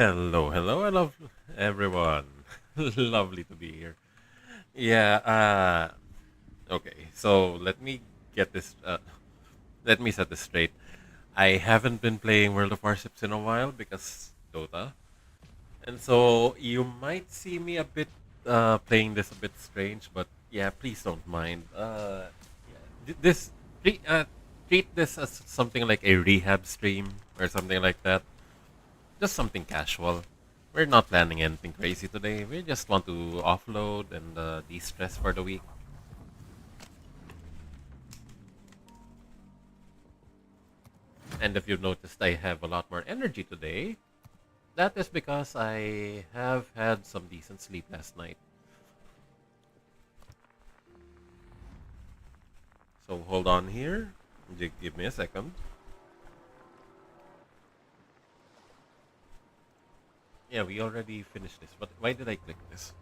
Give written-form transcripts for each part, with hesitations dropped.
Hello, hello, hello, everyone. Lovely to be here. Yeah. Okay. So get this. Let me set this straight. I haven't been playing World of Warships in a while because Dota, and so you might see me a bit playing this a bit strange. But yeah, please don't mind. This treat, treat this as something like a rehab stream or something like that. Just something casual. We're not planning anything crazy today. We just want to offload and de-stress for the week. And if you've noticed, I have a lot more energy today. That is because I have had some decent sleep last night. So hold on here. Give me a second. Yeah, we already finished this. But why did I click this?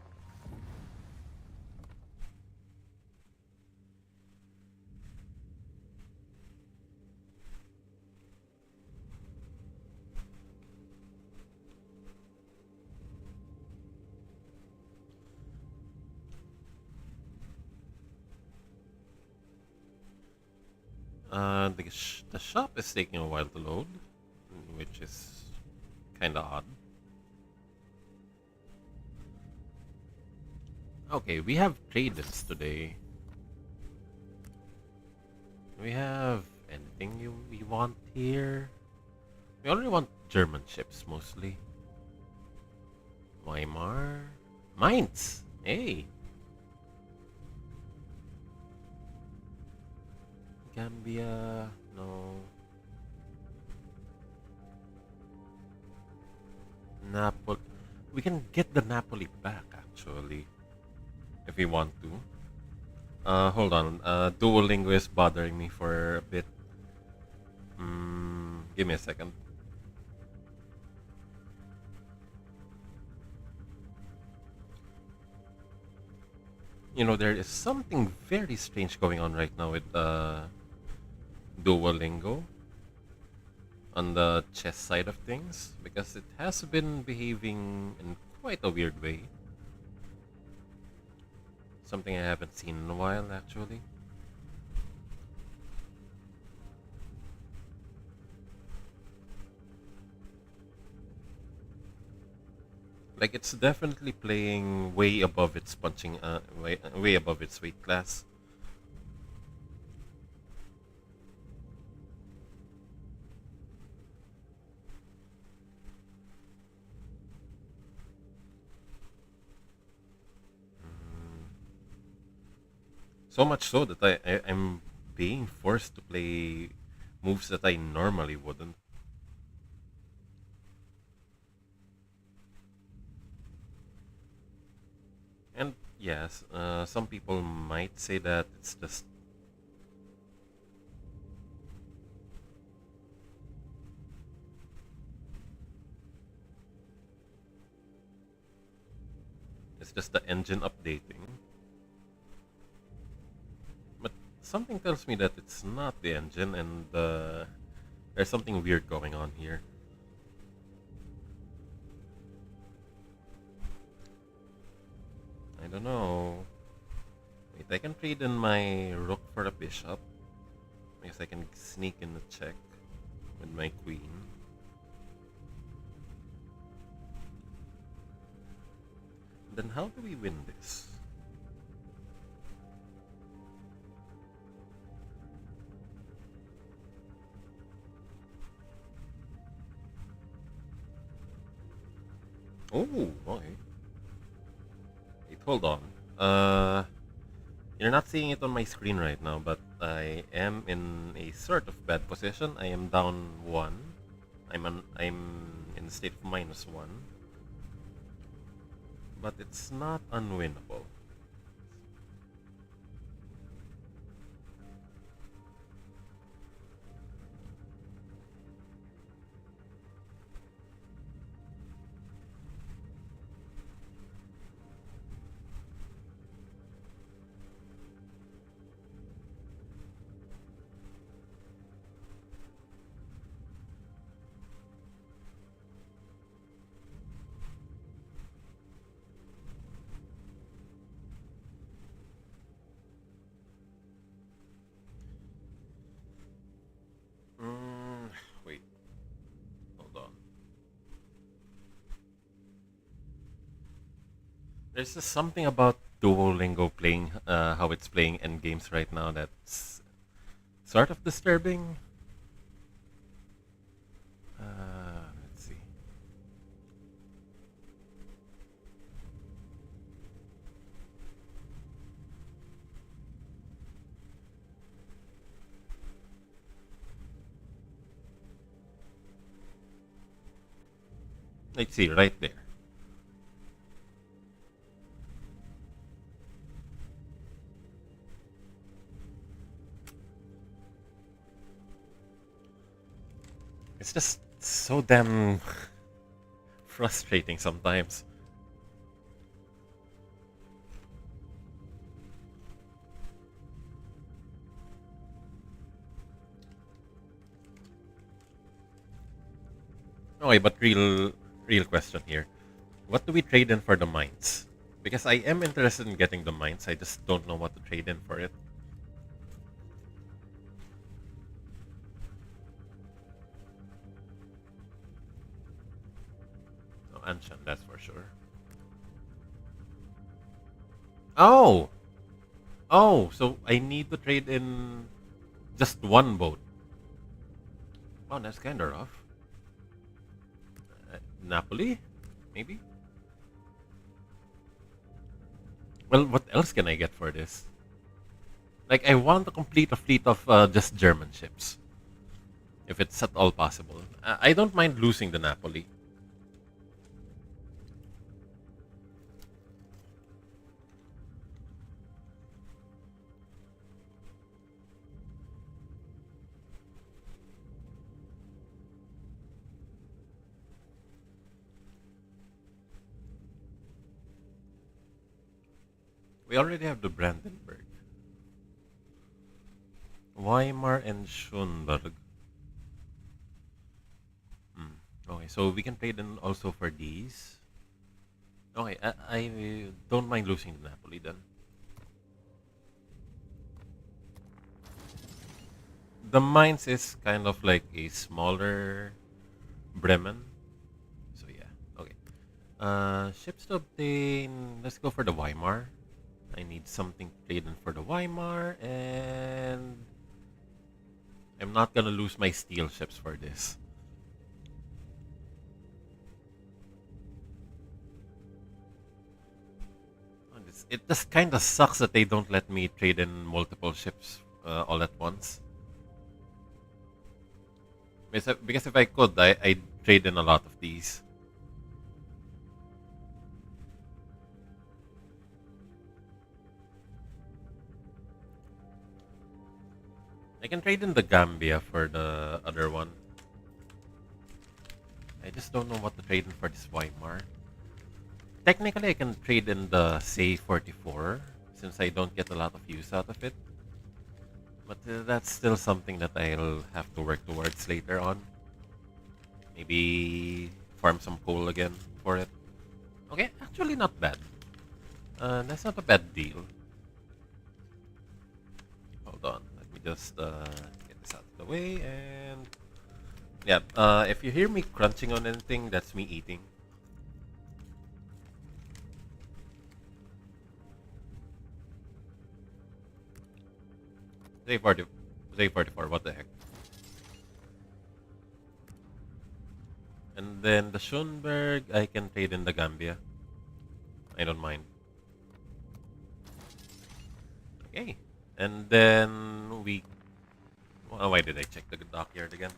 The shop is taking a while to load, which is kind of odd. Okay, we have traders today. Do we have anything we want here? We only want German ships mostly. Weimar. Mainz! Hey! Gambia. No. Napoli. We can get the Napoli back actually. If we want to. Hold on. Duolingo is bothering me for a bit. Give me a second. You know, there is something very strange going on right now with Duolingo on the chess side of things because it has been behaving in quite a weird way. Something I haven't seen in a while, actually. Like it's definitely playing way above its way above its weight class. So much so that I'm being forced to play moves that I normally wouldn't. And yes, some people might say that it's just the engine updating. But something tells me that it's not the engine, and there's something weird going on here. I don't know. Wait, I can trade in my rook for a bishop. I guess I can sneak in the check with my queen. Then how do we win this? Oh, okay. Wait, hold on. Uh, you're not seeing it on my screen right now, but I am in a sort of bad position. I am down one. I'm in the state of -1, but it's not unwinnable. There's just something about Duolingo playing, how it's playing end games right now that's sort of disturbing. Let's see. Let's see right there. It's just so damn frustrating sometimes. Okay, but real question here. What do we trade in for the mines? Because I am interested in getting the mines. I just don't know what to trade in for it. No, Anshan, that's for sure. Oh! Oh, so I need to trade in just one boat. Oh, that's kind of rough. Napoli? Maybe? Well, what else can I get for this? Like, I want to complete a fleet of just German ships. If it's at all possible. I don't mind losing the Napoli. We already have the Brandenburg. Weimar and Schönberg. Hmm. Okay, so we can trade in also for these. Okay, I don't mind losing the Napoli then. The mines is kind of like a smaller Bremen. So yeah, okay. Ships to obtain. Let's go for the Weimar. I need something to trade in for the Weimar, and I'm not gonna lose my steel ships for this. It just kind of sucks that they don't let me trade in multiple ships all at once. Because if I could, I'd trade in a lot of these. I can trade in the Gambia for the other one. I just don't know what to trade in for this Weimar. Technically, I can trade in the Say 44 since I don't get a lot of use out of it. But that's still something that I'll have to work towards later on. Maybe farm some coal again for it. Okay, actually not bad. That's not a bad deal. Hold on, let me just get this out of the way and yeah. If you hear me crunching on anything, that's me eating. Say 40, say 44. What the heck? And then the Schoenberg, I can trade in the Gambia. I don't mind. Okay. And then we. Why did I check the dockyard again?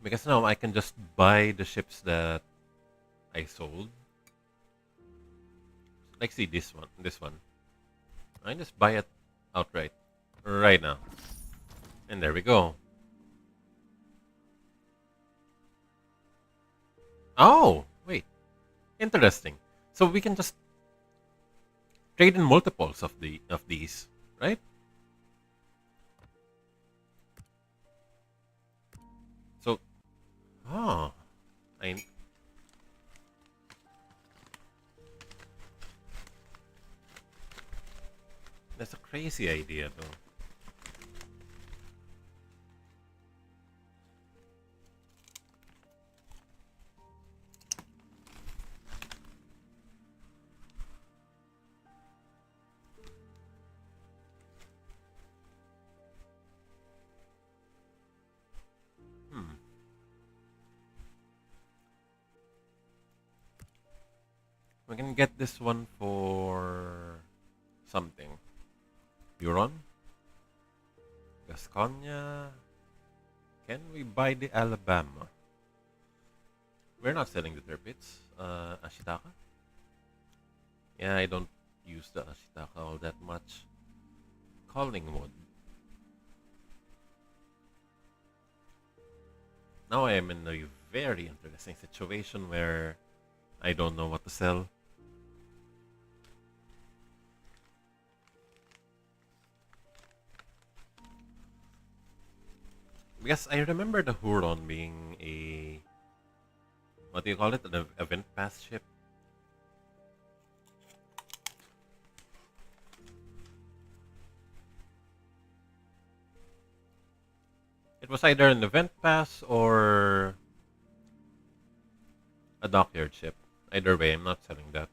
Because now I can just buy the ships that I sold. Like, see this one. This one. I just buy it outright. Right now. And there we go. Oh, wait. Interesting. So we can just trade in multiples of these, right? So crazy idea, though. Hmm. We can get this one for something. Huron? Gasconia? Can we buy the Alabama? We're not selling the Tirpitz. Ashitaka? Yeah, I don't use the Ashitaka all that much. Collingwood. Now I am in a very interesting situation where I don't know what to sell. Because I remember the Huron being a, what do you call it? An event pass ship. It was either an event pass or a dockyard ship. Either way, I'm not selling that.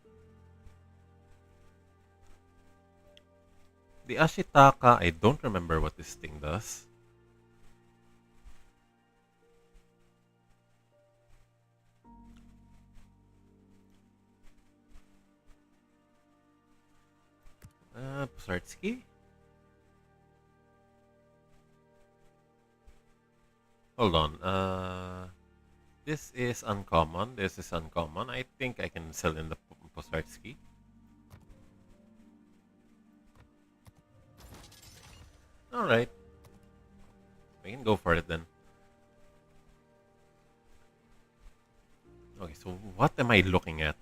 The Ashitaka, I don't remember what this thing does. Pusartsky? Hold on. This is uncommon. This is uncommon. I think I can sell in the Pusartsky. Alright. We can go for it then. Okay, so what am I looking at?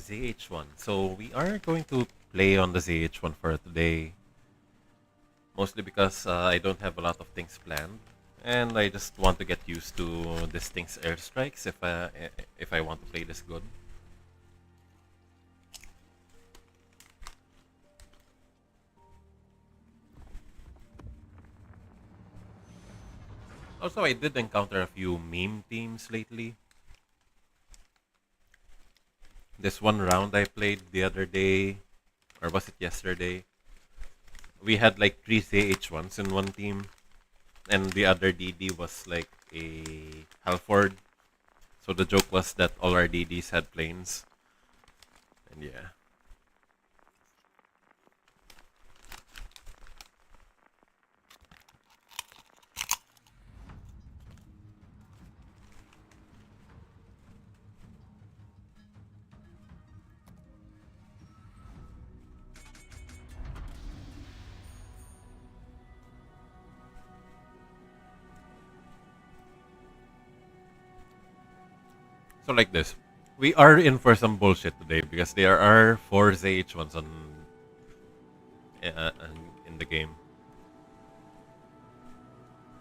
ZH1. So we are going to play on the ZH1 for today. Mostly because I don't have a lot of things planned. And I just want to get used to this thing's airstrikes if I want to play this good. Also, I did encounter a few meme teams lately. This one round I played the other day, or was it yesterday? We had like 3 ZH1s in one team, and the other DD was like a Halford. So the joke was that all our DDs had planes. And yeah. So like this. We are in for some bullshit today because there are 4 ZH1s on in the game.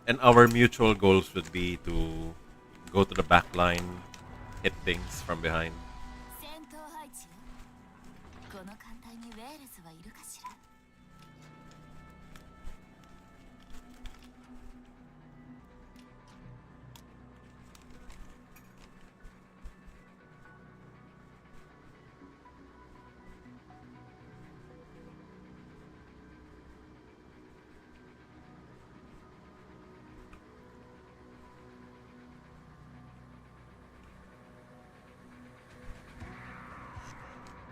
And our mutual goals would be to go to the back line, hit things from behind.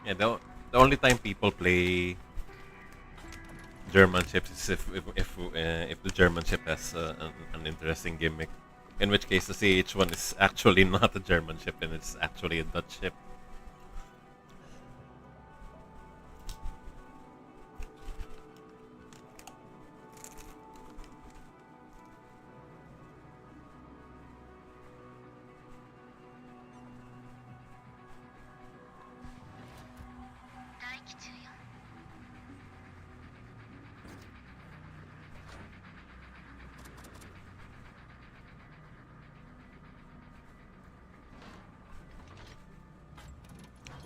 Yeah, the only time people play German ships is if the German ship has an interesting gimmick. In which case, the CH1 is actually not a German ship and it's actually a Dutch ship.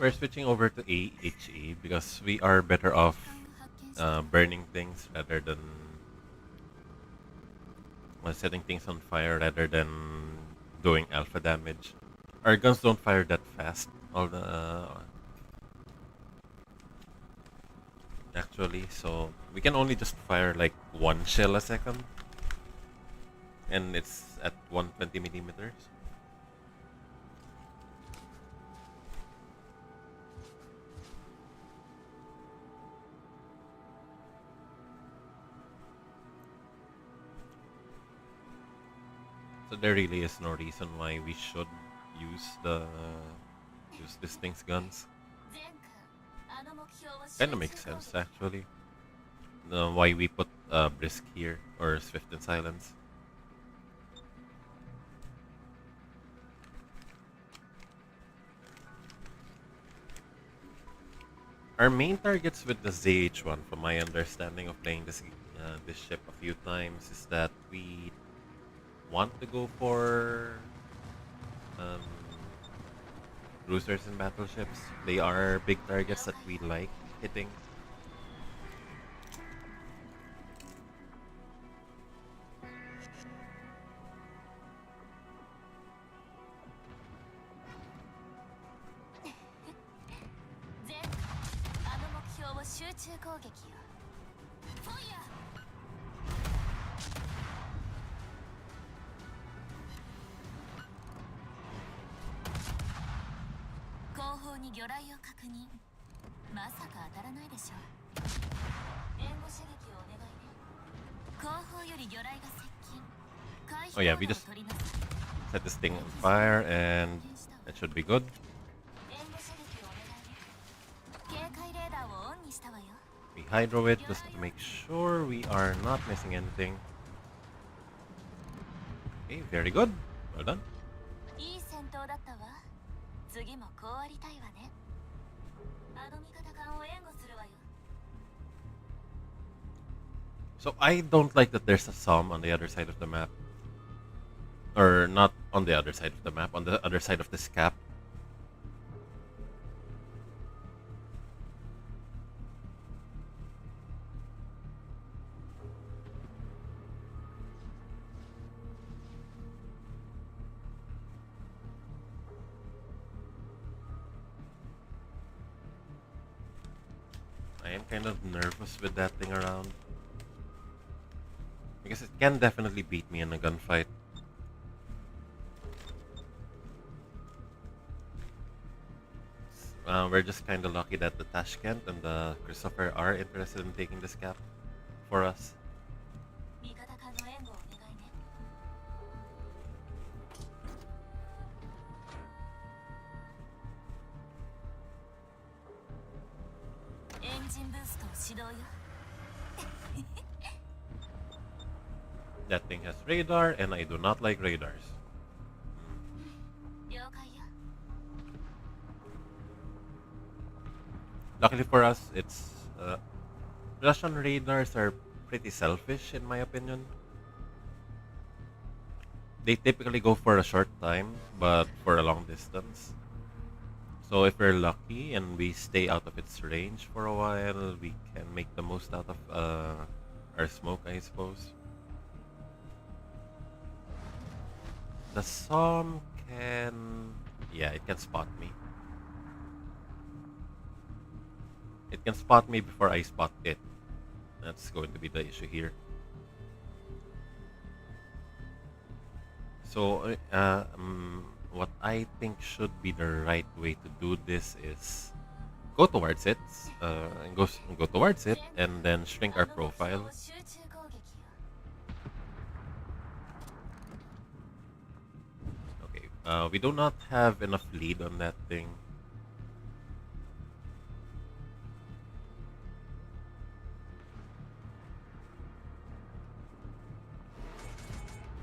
We're switching over to AHE because we are better off burning things rather than setting things on fire rather than doing alpha damage. Our guns don't fire that fast. All the actually, so we can only just fire like one shell a second, and it's at 120 millimeters. So there really is no reason why we should use this thing's guns. Kind of makes sense actually. Why we put Brisk here or Swift and Silence. Our main targets with the ZH1, from my understanding of playing this ship a few times, is that we want to go for um, cruisers and battleships. They are big targets that we like hitting. Oh yeah, we just set this thing on fire and it should be good. We hydro it just to make sure we are not missing anything. Okay, very good. Well done. So I don't like that there's a Psalm on the other side of the map. Or not on the other side of the map, on the other side of this cap. I am kind of nervous with that thing around. Because it can definitely beat me in a gunfight. We're just kind of lucky that the Tashkent and the Christopher are interested in taking this cap for us. That thing has radar, and I do not like radars. Luckily for us, it's Russian radars are pretty selfish in my opinion. They typically go for a short time, but for a long distance. So if we're lucky and we stay out of its range for a while, we can make the most out of our smoke, I suppose. The Psalm can... yeah, it can spot me. It can spot me before I spot it. That's going to be the issue here. So, what I think should be the right way to do this is go towards it, go towards it, and then shrink our profile. Okay, we do not have enough lead on that thing.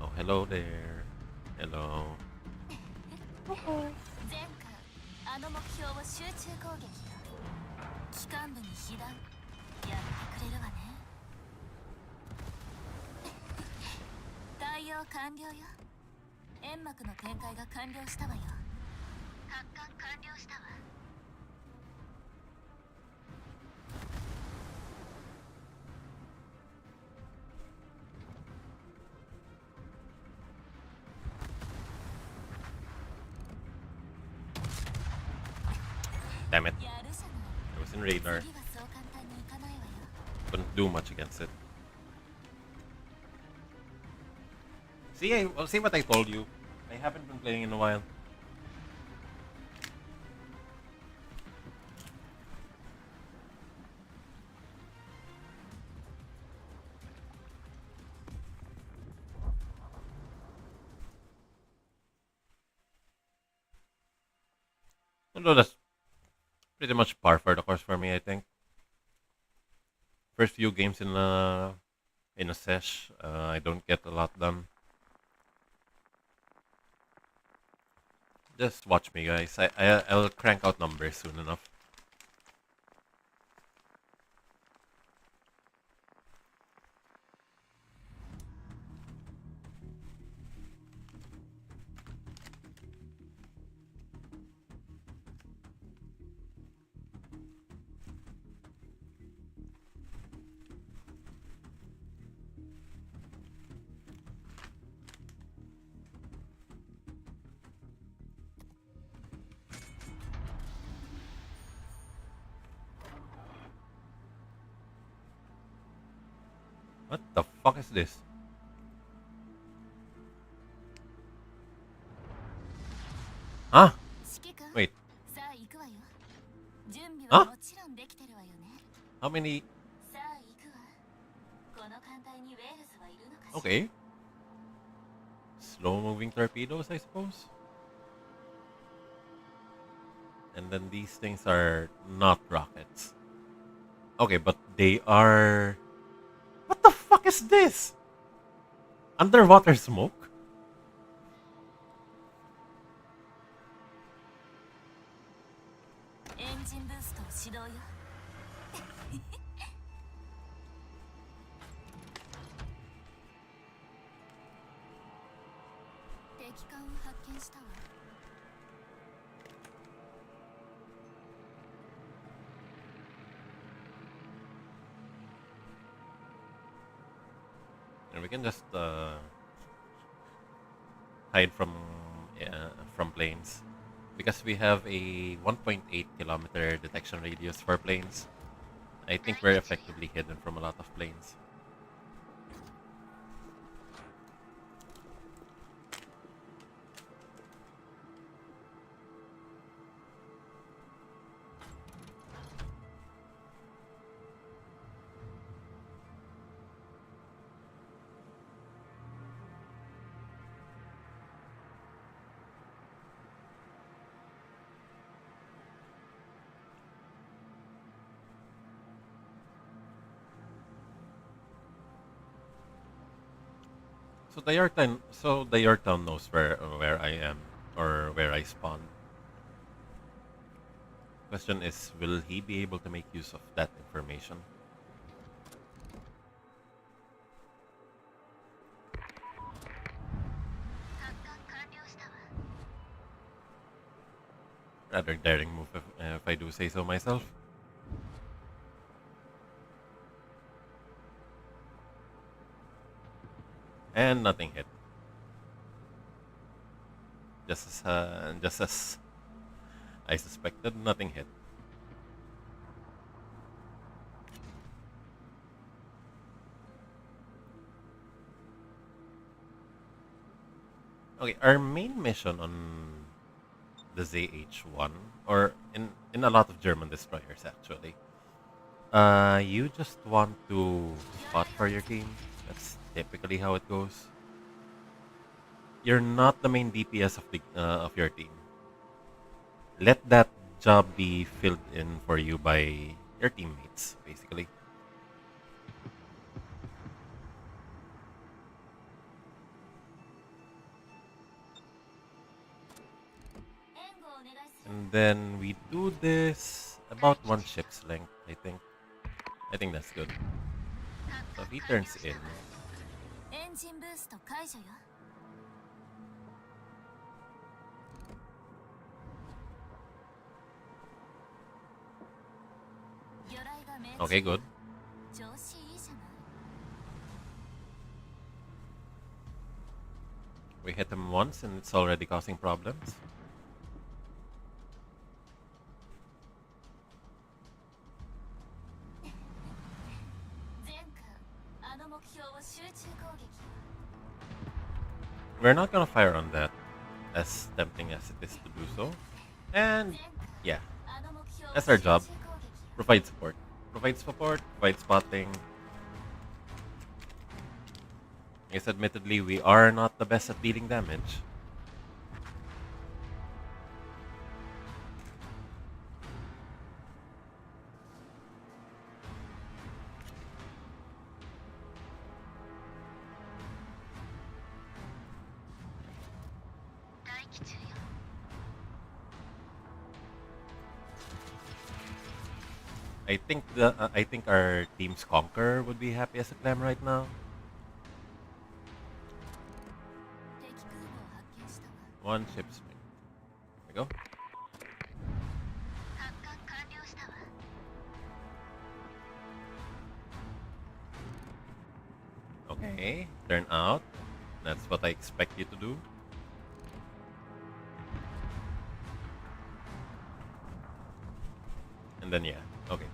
Oh, hello there. Hello. Damn it. I was in radar. Couldn't do much against it. See what I told you. I haven't been playing in a while. Although that's pretty much par for the course for me, I think. First few games in a sesh, I don't get a lot done. Just watch me, guys. I'll crank out numbers soon enough. What the fuck is this? Huh? Wait. Huh? How many? Okay. Slow moving torpedoes, I suppose. And then these things are not rockets. Okay, but they are. What the fuck is this? Underwater smoke? And we can just hide from planes because we have a 1.8 kilometer detection radius for planes. I think we're effectively hidden from a lot of planes. So the Yorktown knows where I am or where I spawn. Question is, will he be able to make use of that information? Rather daring move if I do say so myself. And nothing hit. Just as I suspected, nothing hit. Okay, our main mission on the ZH1, or in a lot of German destroyers actually, you just want to spot for your team. That's typically how it goes. You're not the main DPS of your team. Let that job be filled in for you by your teammates, basically. And then we do this about one ship's length, I think. I think that's good. So if he turns in, okay, good. We hit him once and it's already causing problems. We're not gonna fire on that, as tempting as it is to do so. And yeah, that's our job. Provide support. Provide support, provide spotting. Yes, admittedly, we are not the best at dealing damage. I think our team's Conquer would be happy as a clam right now. One ship swing. There we go. Okay, turn out. That's what I expect you to do. And then yeah, okay.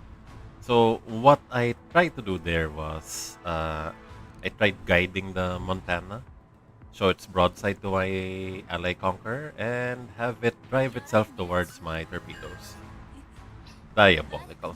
So what I tried to do there was I tried guiding the Montana, show its broadside to my ally Conquer, and have it drive itself towards my torpedoes. Diabolical.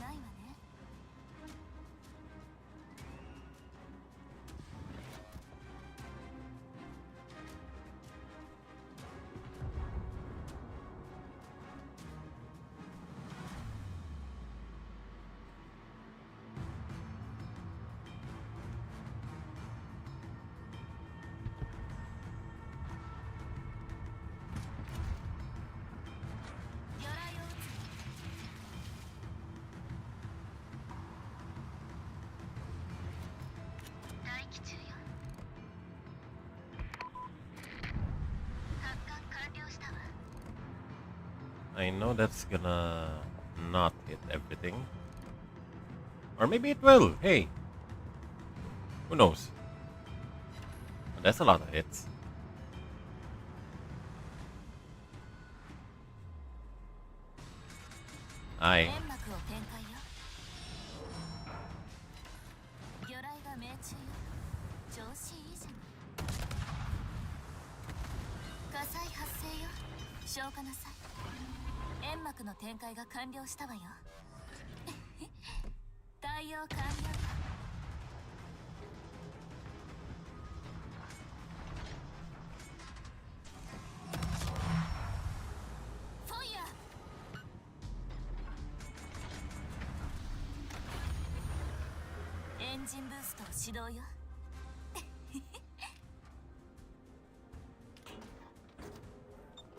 I know that's gonna not hit everything. Or maybe it will. Hey, who knows? That's a lot of hits. Aye.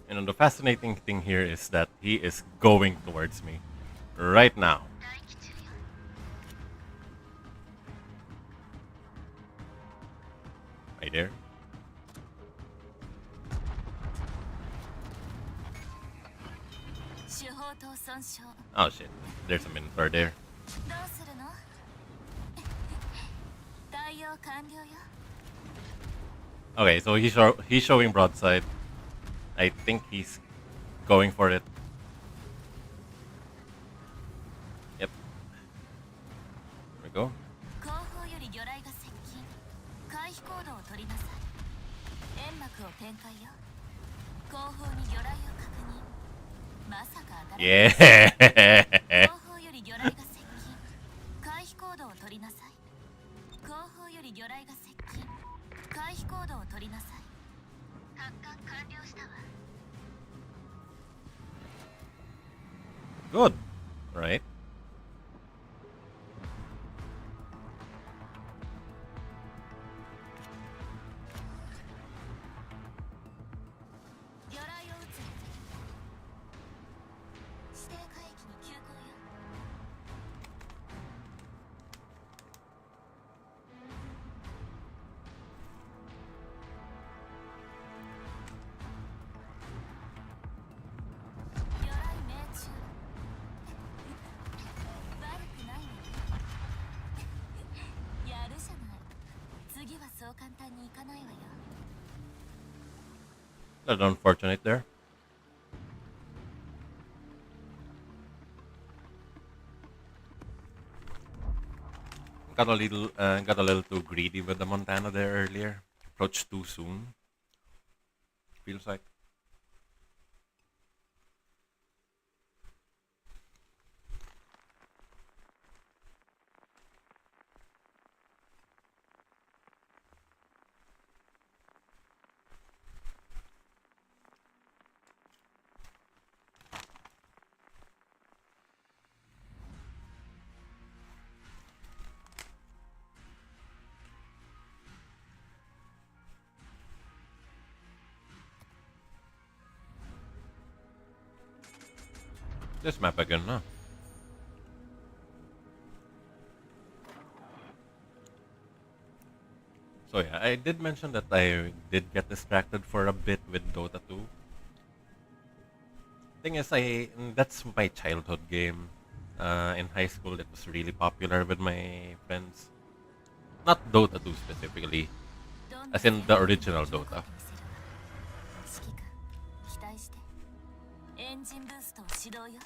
You know, the fascinating thing here is that he is going towards me right now. Right there. Oh shit, there's a Minotaur there. Okay, so he's showing broadside. I think he's going for it. Yep. There we go. Yeah. Good. Right. That's unfortunate there. got a little too greedy with the Montana there earlier. Approached too soon. Feels like. This map again, huh? So yeah, I did mention that I did get distracted for a bit with Dota 2. Thing is, that's my childhood game. In high school, it was really popular with my friends. Not Dota 2 specifically, as in the original Dota. エンジンブーストを始動よ。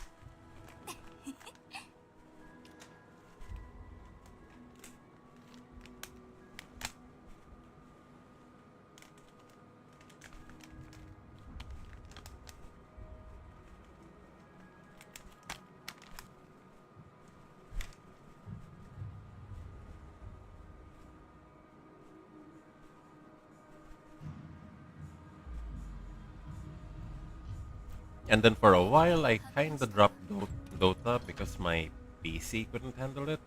And then for a while, I kinda dropped Dota because my PC couldn't handle it.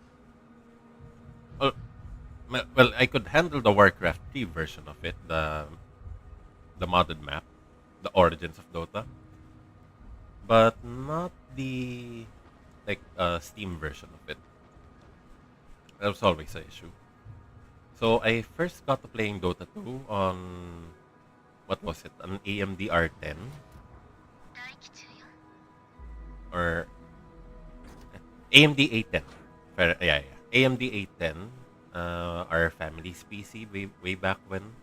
Well, well, I could handle the Warcraft 3 version of it, the modded map, the origins of Dota, but not the Steam version of it. That was always an issue. So I first got to playing Dota 2 on what was it? An AMD R10 or AMD A10. Yeah, yeah. AMD A10. Our family's PC way back when.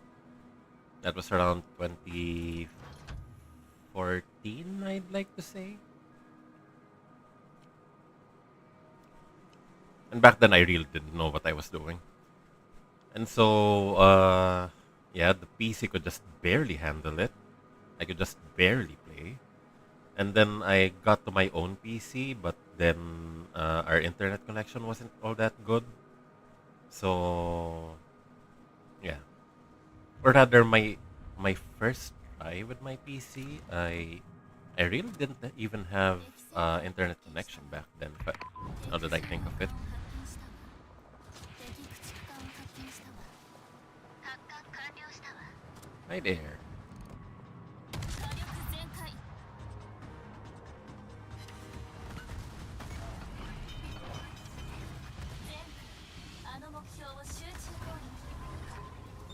That was around 2014, I'd like to say. And back then, I really didn't know what I was doing. And so, yeah, the PC could just barely handle it. I could just barely play. And then I got to my own PC, but then our internet connection wasn't all that good. So, yeah. Or rather, my first try with my PC, I really didn't even have internet connection back then. But now that I think of it, hi there.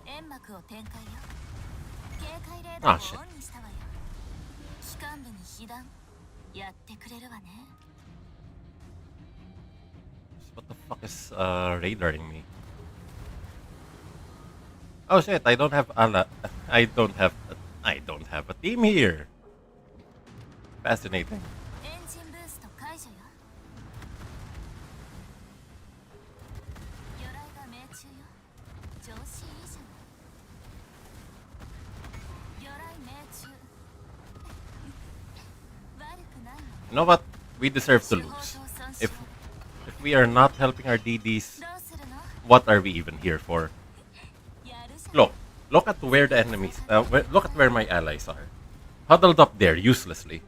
煙幕を展開よ。警戒レー Ah ダー shit. をオンにしたわよ。機関部に被弾やってくれるわね。What the fuck is radaring me? Oh shit! I don't have ala. I don't have. I don't have a team here. Fascinating. エンジンブースト解除よ。魚雷が命中よ。調子いいじゃない。魚雷命中。悪くないわ。You know what? We deserve to lose. If if we are not helping our DDs, どうするの？ what are we even here for? やるじゃん。 Look at where the enemies. Look at where my allies are, huddled up there uselessly.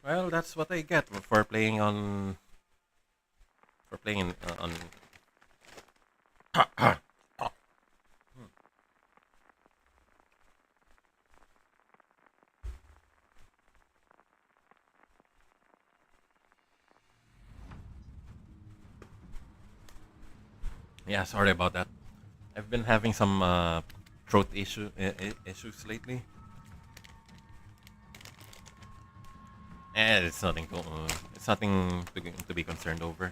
Well, that's what I get for playing on. For playing on. Yeah, sorry about that. I've been having some throat issues lately. It's nothing to be concerned over.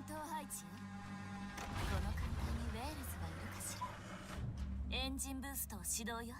闘配置よ。この艦隊にウェールズがいるかしら。エンジンブーストを始動よ。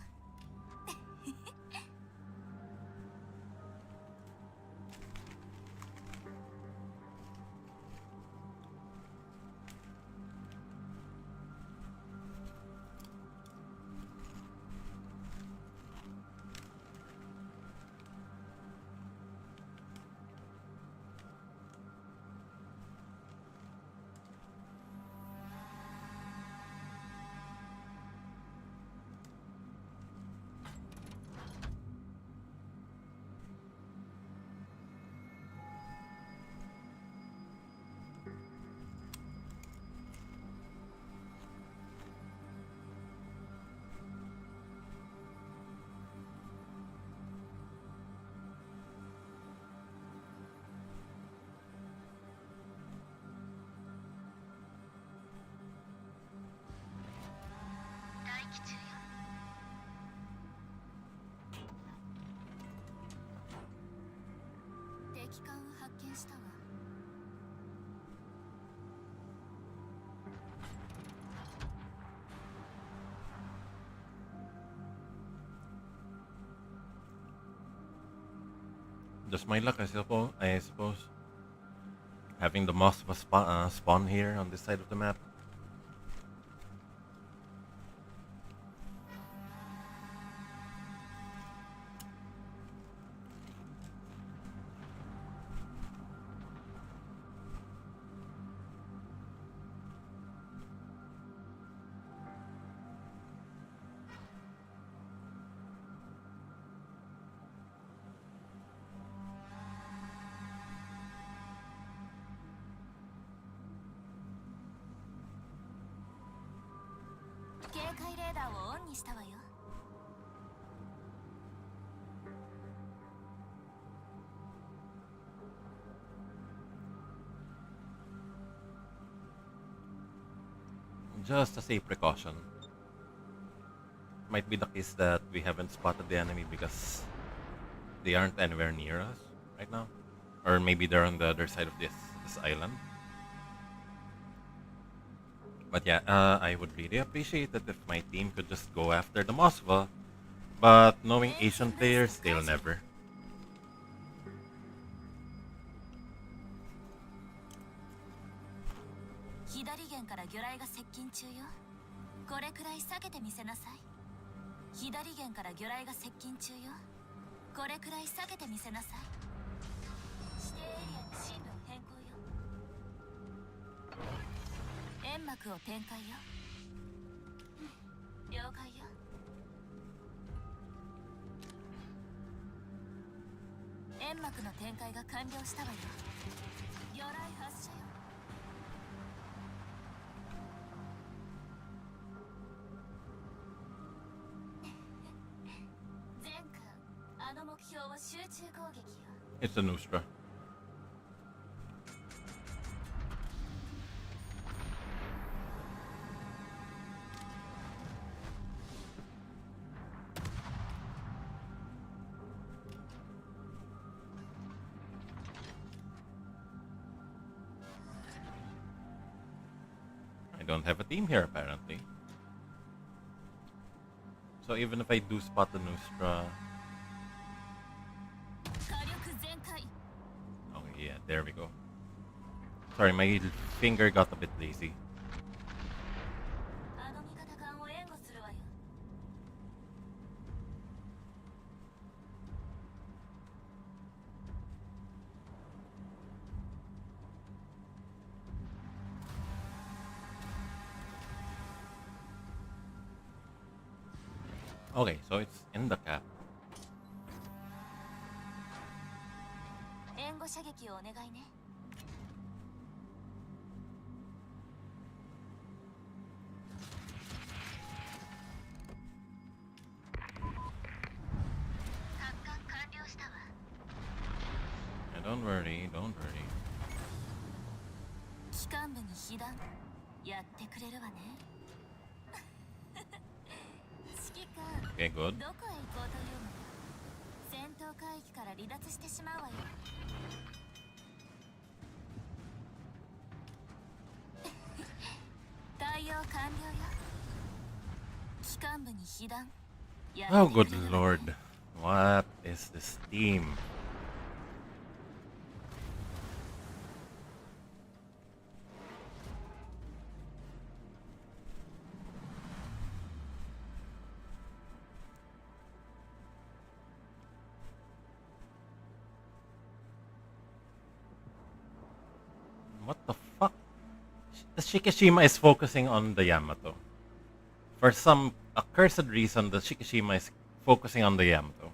待機中よ。敵艦を発見したわ。Just my luck, I suppose. Having the moss spawn here on this side of the map. Just a safe precaution. Might be the case that we haven't spotted the enemy because they aren't anywhere near us right now. Or maybe they're on the other side of this island. But yeah, I would really appreciate it if my team could just go after the Moskva. But knowing Asian players, they'll never. 左舷から魚雷が接近中よ。これくらい避けてみせなさい。左舷から魚雷が接近中よ。これくらい避けてみせなさい。指定エリアに進路を変更よ。煙幕を展開よ。了解よ。煙幕の展開が完了したわよ。魚雷発射よ。It's a Nusra. I don't have a team here apparently. So even if I do spot the Nusra... Oh yeah, there we go. Sorry, my finger got a bit lazy. Okay, so it's in the cap. Yeah, don't worry, don't worry. Okay, good. 対応完了よ。機関部に被弾。Oh, good lord. What is this team? What the fuck? The Shikishima is focusing on the Yamato. For some accursed reason, the Shikishima is focusing on the Yamato.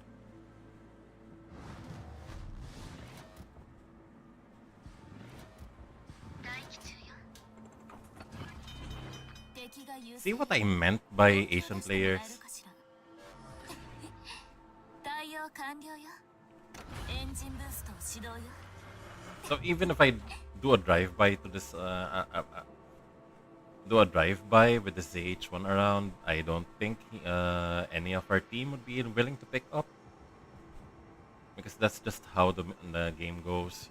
大気中よ。敵が優 See 勢。 what I meant by Asian どうやら players? してもらえるかしら。対応完了よ。エンジンブーストを始動よ。 So even if I do a drive-by to this, do a drive-by with the ZH1 around, I don't think any of our team would be willing to pick up. Because that's just how the game goes.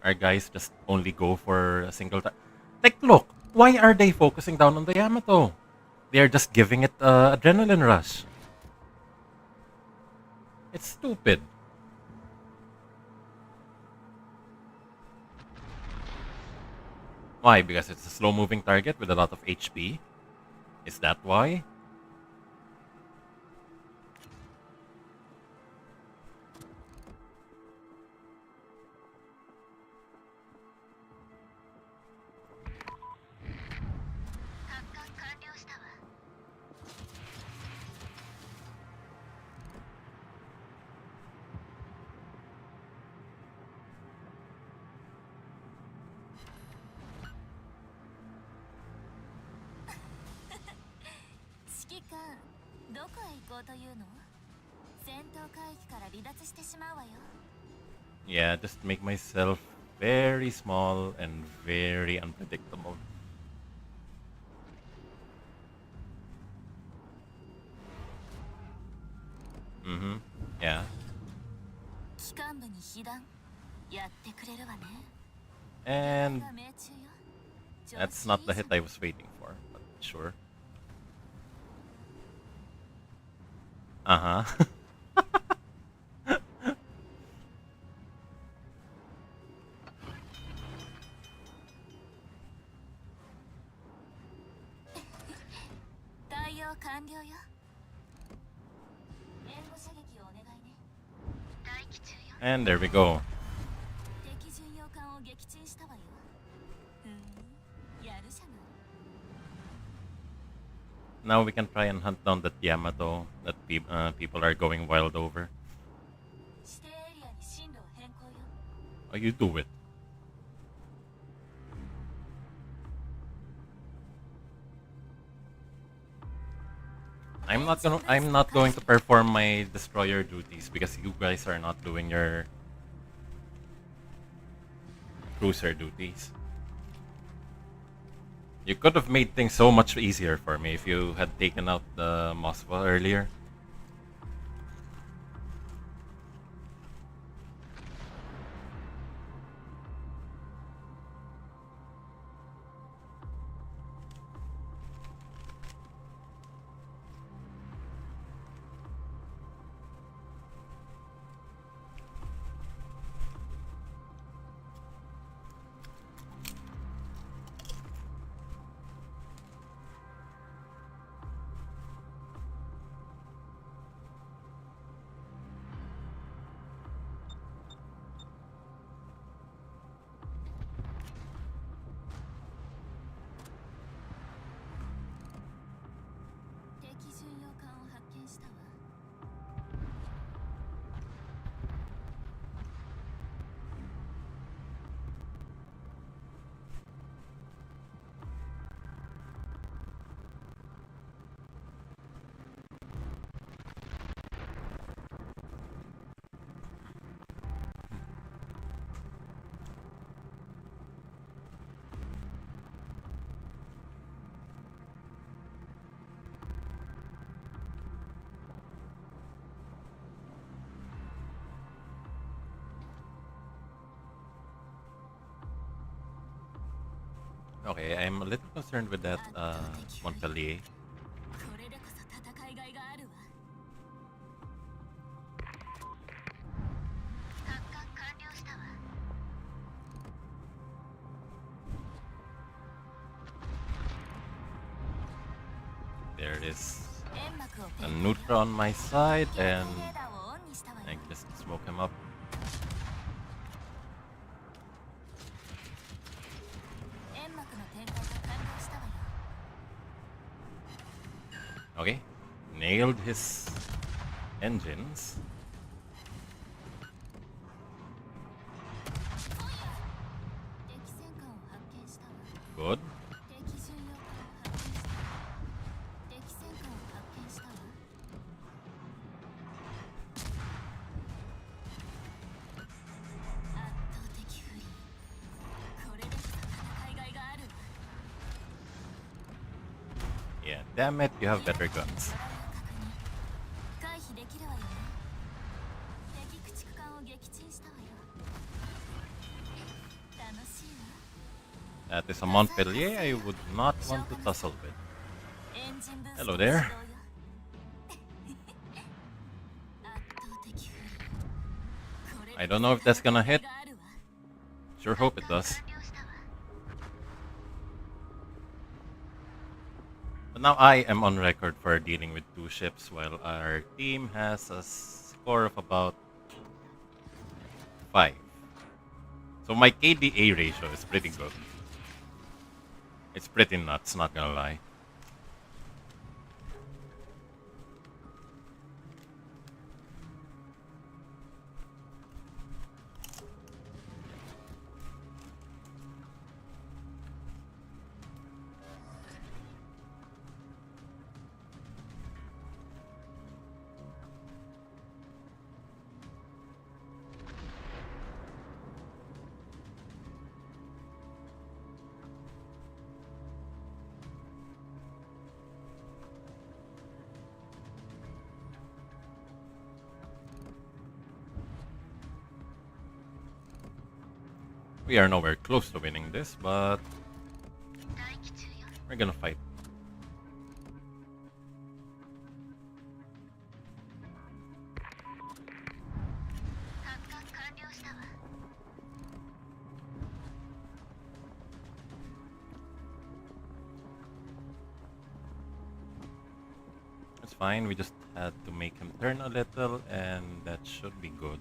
Our guys just only go for a single time. Like, look, why are they focusing down on the Yamato? They're just giving it adrenaline rush. It's stupid. Why? Because it's a slow-moving target with a lot of HP? Is that why? Yeah, just make myself very small and very unpredictable. Mm-hmm. Yeah. 機関部に被弾。やってくれるわね。 And が命中よ。 that's not the hit I was waiting for, but sure. Uh-huh. 対応完了よ。援護射撃をお願いね。大気中よ。 And there we go. 敵巡洋艦を撃沈したわよ。やるじゃない。 Now we can try and hunt down that Yamato that people are going wild over. 指定エリアに進路を変更よ。 Oh, you do it. I'm not going to perform my destroyer duties because you guys are not doing your cruiser duties. You could have made things so much easier for me if you had taken out the Moskva earlier. Okay, I'm a little concerned with that Montpellier. これでこそ戦いがいがあるわ。発艦完了したわ。 There it is. 煙幕を A neutral on my side, 警戒 and レーダーをオンにしたわよ。 I can just smoke him up. 煙幕の展開が完了したわよ。 Okay, nailed his engines. 敵戦艦を発見したわ。 Good. 敵巡洋艦を発見したわ。敵戦艦を発見したわ。 圧倒的不利。これでこそ戦いがいがあるわ。 Yeah, damn it, you have better guns. 狙いを確認。回避できるわよね。敵駆逐艦を撃沈したわよ。楽しいわ。 That is a Montpellier I would not want to tussle with. エンジンブースト Hello の there. 始動よ。圧倒的不利。これで I don't know if that's gonna hit. 戦いがあるわ。 Sure hope it does. 完了したわ。 But now I am on record for dealing with 2 ships while our team has a score of about 5. So my KDA ratio is pretty good. It's pretty nuts, not gonna lie. We are nowhere close to winning this, but 待機中よ。 we're gonna fight. 発艦完了したわ。 It's fine, we just had to make him turn a little, and that should be good.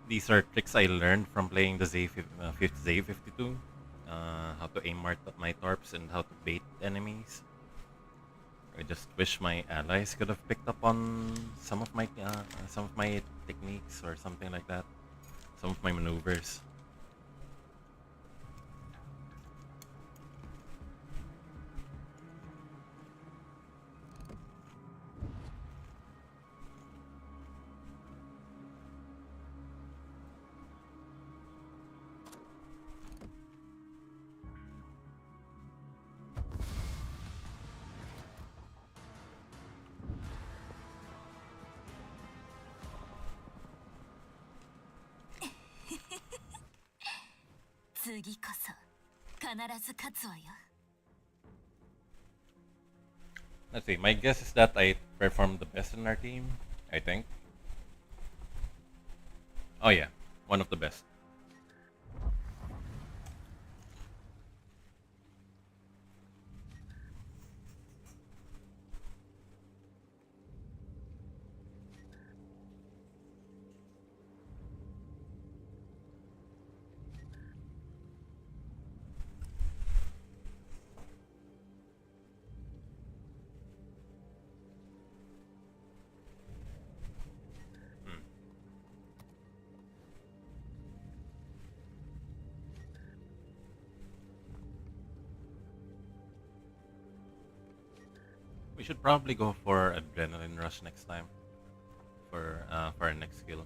These are tricks I learned from playing the Z52. How to aim my torps and how to bait enemies. I just wish my allies could have picked up on some of my techniques or something like that. Some of my maneuvers. Let's see, my guess is that I performed the best in our team, I think. Oh yeah, one of the best. We should probably go for Adrenaline Rush next time for our next skill.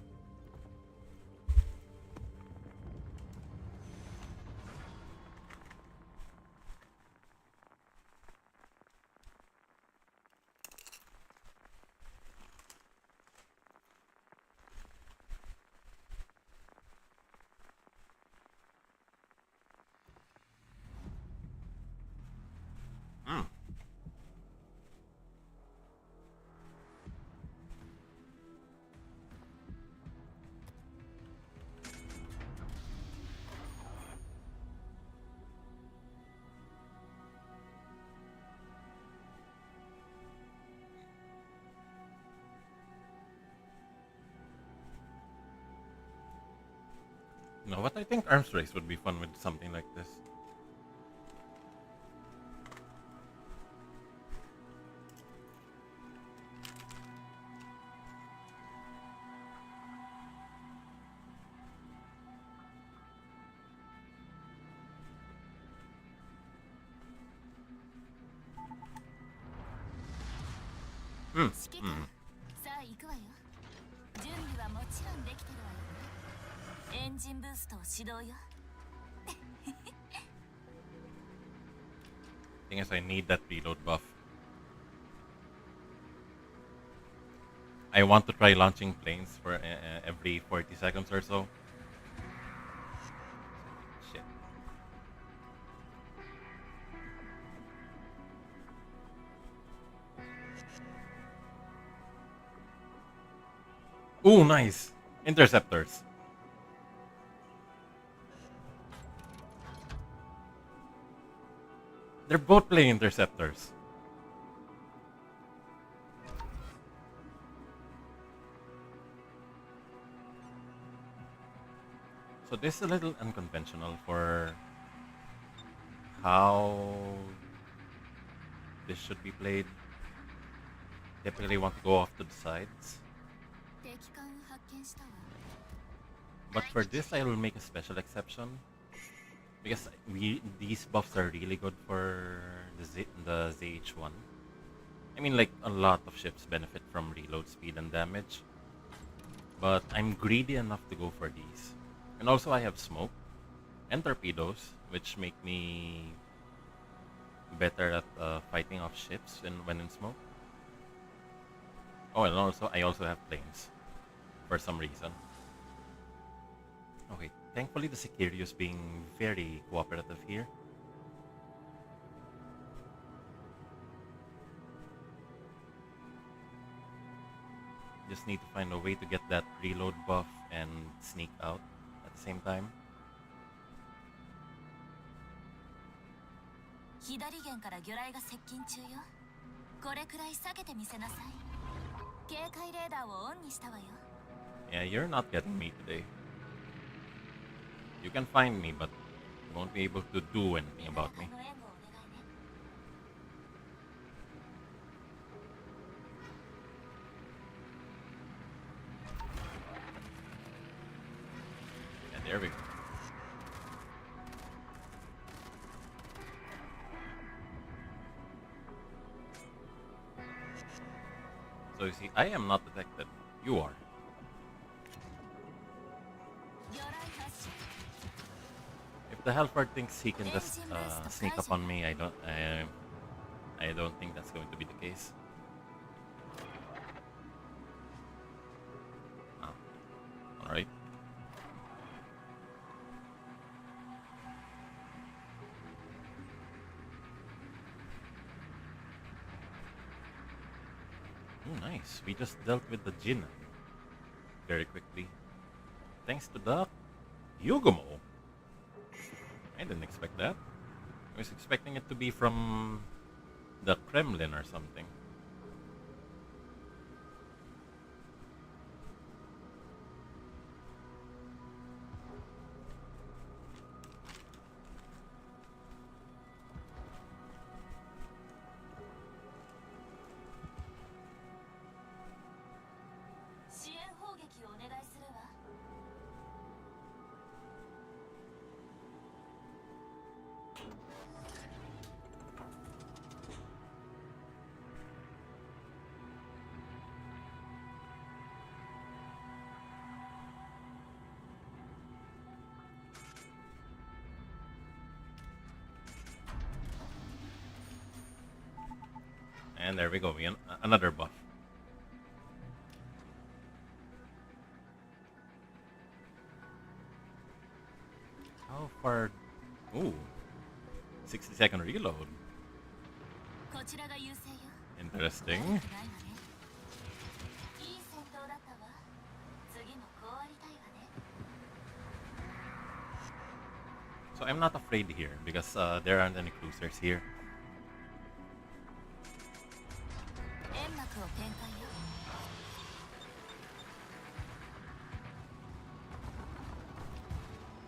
No, but I think arms race would be fun with something like this. Mm. 指揮官、さあ行くわよ。準備はもちろんできてるわよね。エンジンブーストを始動よ。Thing is, I need that reload buff. I want to try launching planes for every 40 seconds or so. Shit. Ooh, nice. Interceptors. They're both playing interceptors. So this is a little unconventional for how this should be played. Typically want to go off to the sides. 敵艦を発見したわ。 But for this, I will make a special exception. Because these buffs are really good for the ZH1. I mean, like, a lot of ships benefit from reload speed and damage. But I'm greedy enough to go for these. And also I have smoke and torpedoes, which make me better at fighting off ships when in smoke. Oh, and also I also have planes for some reason. Okay, thankfully the Sicario is being very cooperative here. Just need to find a way to get that reload buff and sneak out at the same time. 左舷から魚雷が接近中よ。これくらい避けてみせなさい。警戒レーダーをオンにしたわよ。 Yeah, you're not getting me today. You can find me, but you won't be able to do anything about me. あの援護をお願いね。 And there we go. So you see, I am not detected. You are. 魚雷発射。 If the Hellford thinks he can just sneak up on me, I don't think that's going to be the case. Ah, all right. Oh, nice. We just dealt with the Jinn very quickly. Thanks to the Yugumo. I didn't expect that. I was expecting it to be from the Kremlin or something. And there we go, another buff. How far? Ooh, 60-second reload. こちらが優勢よ。 Interesting. 悪くないわね。いい戦闘だったわ。次もこうありたいわね。 So I'm not afraid here because there aren't any cruisers here. 煙幕を展開よ。 Oh,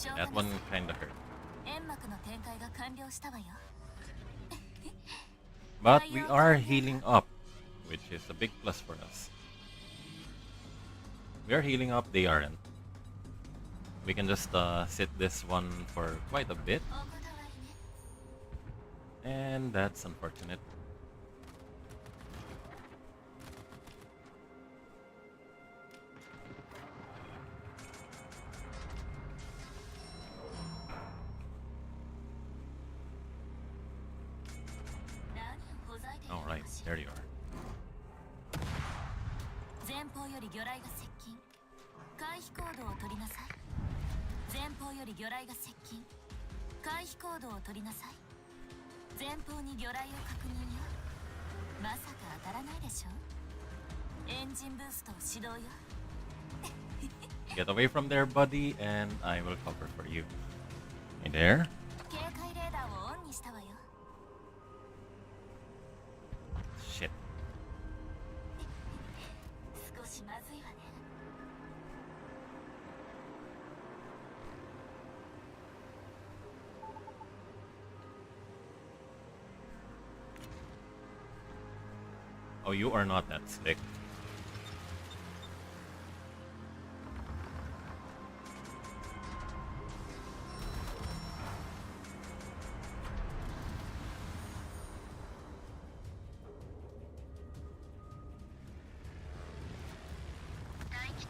That one kinda hurt. 煙幕の展開が完了したわよ。 But we are healing up, which is a big plus for us. We are healing up, they aren't. We can just sit this one for quite a bit. お断りね。 And that's unfortunate. Alright, there you are. 前方より魚雷が接近。回避行動を取りなさい。前方より魚雷が接近。回避行動を取りなさい。前方に魚雷を確認よ。まさか当たらないでしょ。エンジンブーストを始動よ。 Get away from there, buddy, and I will cover for you. Hey there. 警戒レーダーをオンにしたわよ。 Shit. 少しまずいわね。 Oh, you are not that slick.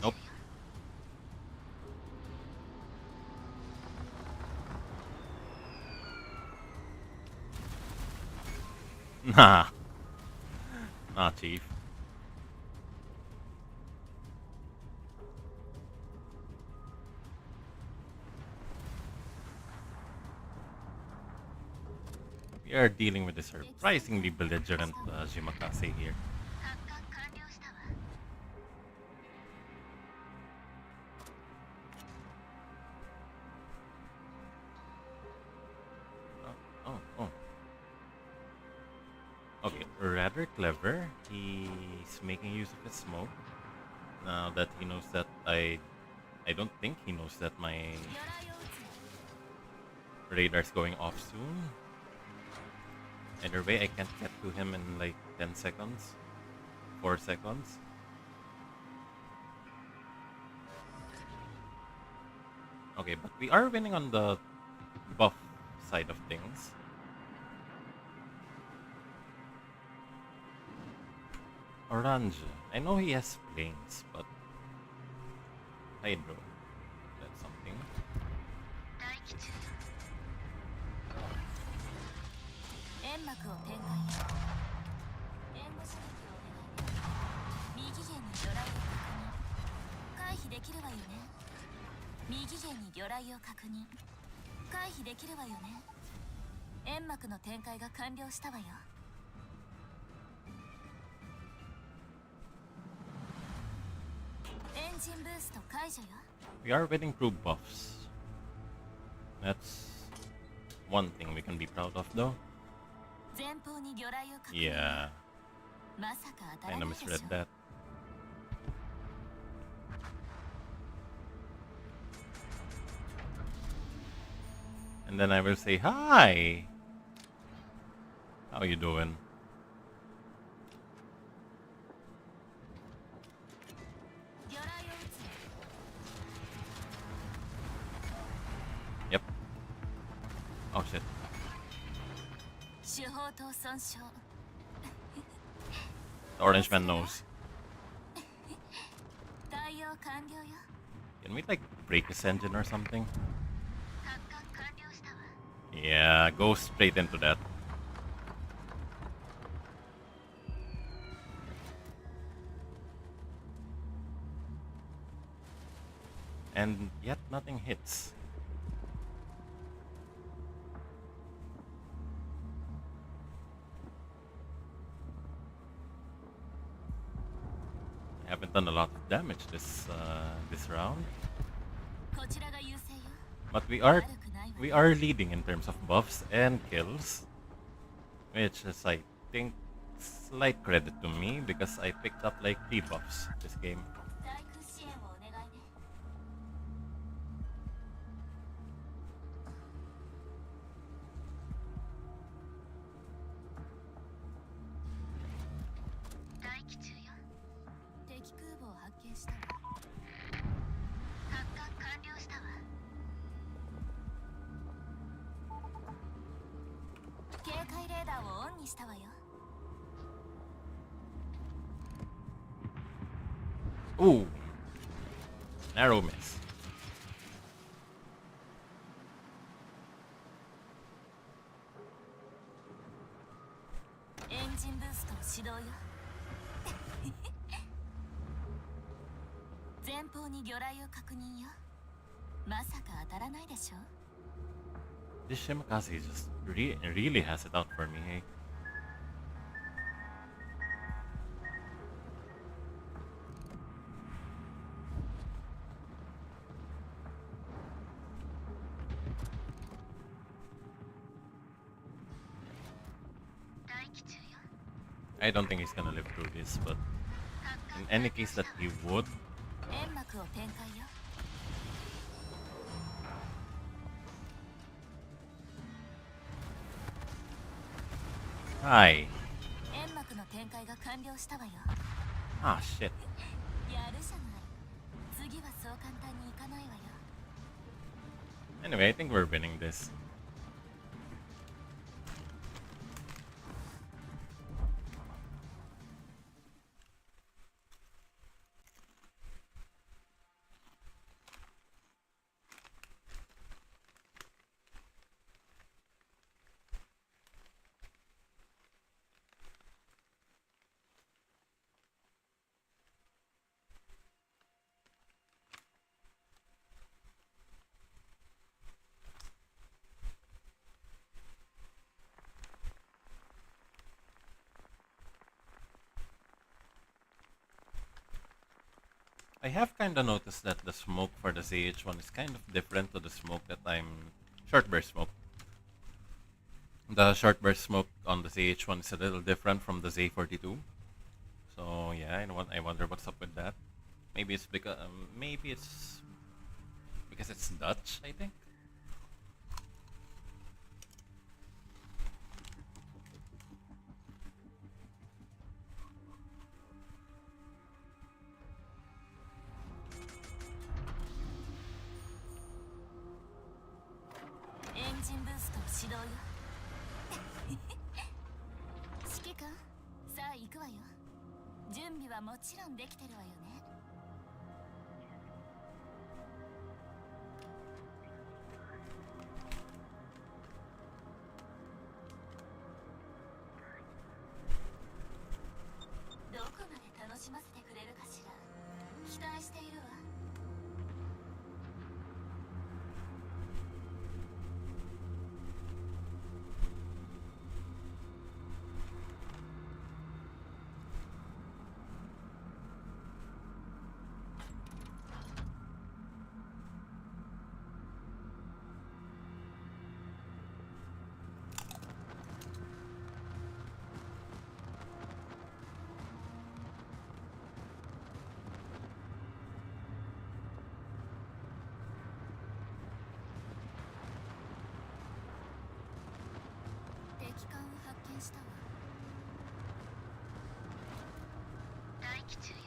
Nope. Nah. Nah, Chief. We are dealing with a surprisingly belligerent Shimakase here. 発艦完了したわ。 Oh. Okay, rather clever. He's making use of his smoke. Now that he knows that I don't think he knows that my 魚雷を撃つの。 radar's going off soon. Either way, I can't get to him in like 10 seconds. 4 seconds. Okay, but we are winning on the buff side of things. Orange. I know he has planes, but Hydro. That's something. 待機中。煙幕を展開へ。援護射撃をお願い。右舷に魚雷を確認。回避できるわよね。右舷に魚雷を確認。回避できるわよね。煙幕の展開が完了したわよ。エンジンブースト解除よ。 We are winning through buffs. That's one thing we can be proud of, though. 前方に魚雷を確認。 Yeah, まさか当たら kinda ないでしょ。 misread that. And then I will say, hi! How you doing? Yep. Oh shit. 手法刀損傷。 The orange man knows. 対応完了よ。 Can we like break his engine or something? 発艦完了したわ。 Yeah, go straight into that. And yet nothing hits. I haven't done a lot of damage this round, こちらが優勢よ。 but we 悪くないわ。 are leading in terms of buffs and kills, which is I think slight credit to me because I picked up like 3 buffs this game. 対空支援をお願いね。見したわ。発艦完了したわ。警戒レーダーをオンにしたわよ。 Ooh, narrow miss. エンジンブーストを始動よ。前方に魚雷を確認よ。まさか当たらないでしょ。 This Shimakaze just really has it out for me, hey? 待機中よ。 I don't think he's gonna live through this, but in any case that he would, 煙幕を展開よ。 hi. 煙幕の展開が完了したわよ。 Ah, shit. やるじゃない。次はそう簡単にいかないわよ。 Anyway, I think we're winning this. I have kind of noticed that the smoke for the ZH1 is kind of different to the smoke that short burst smoke. The short burst smoke on the ZH1 is a little different from the Z42. So yeah, I wonder what's up with that. Maybe it's because it's Dutch, I think. Engine boost を始動よ。 指揮官、さあ行くわよ。準備はもちろんできてるわよね。 どこまで楽しませてくれるかしら。期待しているわ。 敵艦を発見したわ。待機中よ。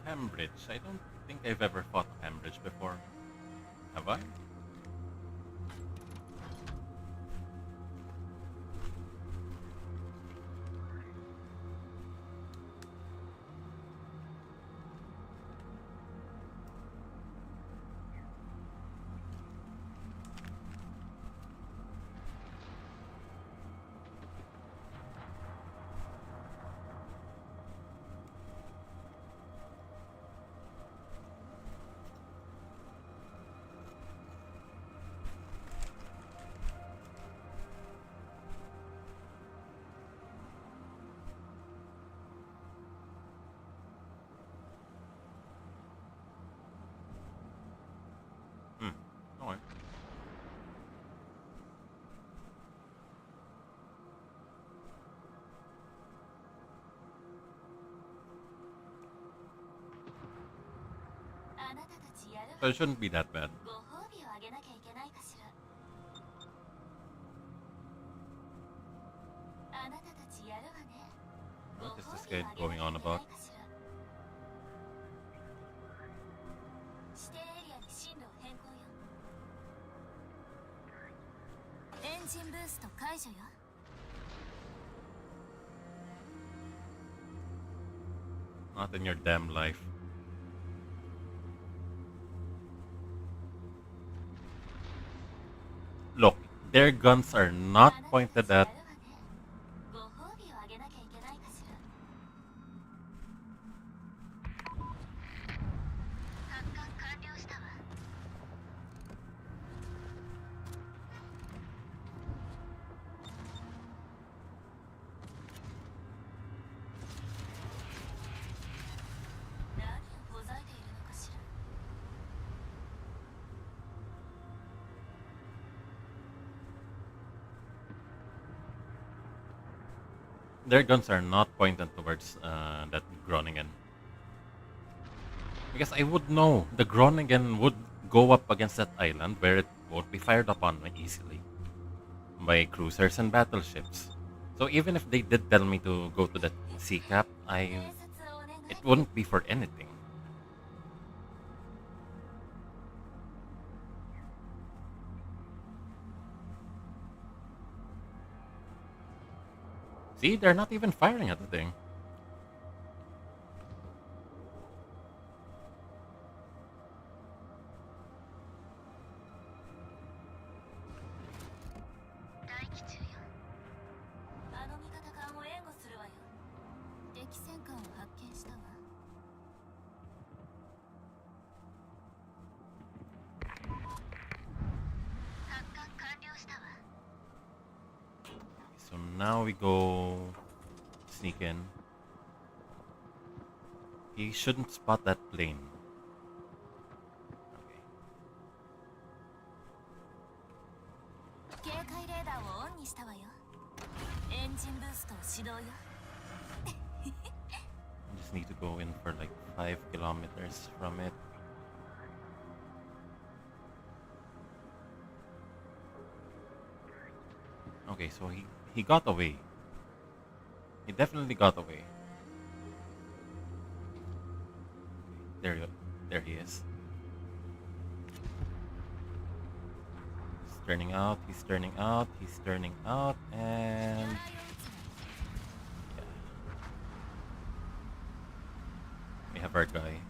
Cambridge. I don't think I've ever fought Cambridge before. Have I? Okay. あなたたちやる So it shouldn't be that bad. ご褒美をあげなきゃいけないかしら。あなたた this guy going on about? 指定エリアに進路を変更よ。エンジンブースト解除よ。 Not in your damn life. Look, their guns are not pointed at. ご褒美をあげなきゃいけないかしら。発艦完了したわ。 何をほざいているのかしら。 Their guns are not pointed towards that Groningen. Because I would know the Groningen would go up against that island where it won't be fired upon easily by cruisers and battleships. So even if they did tell me to go to that sea cap, it wouldn't be for anything. See, they're not even firing at the thing. So now we go sneak in. He shouldn't spot that plane. Okay. 警戒レーダーをオンにしたわよ。エンジンブーストを始動よ。 I just need to go in for like 5 kilometers from it. Okay, so he got away. He definitely got away. There he is. He's turning out, he's turning out, he's turning out, and yeah. We have our guy.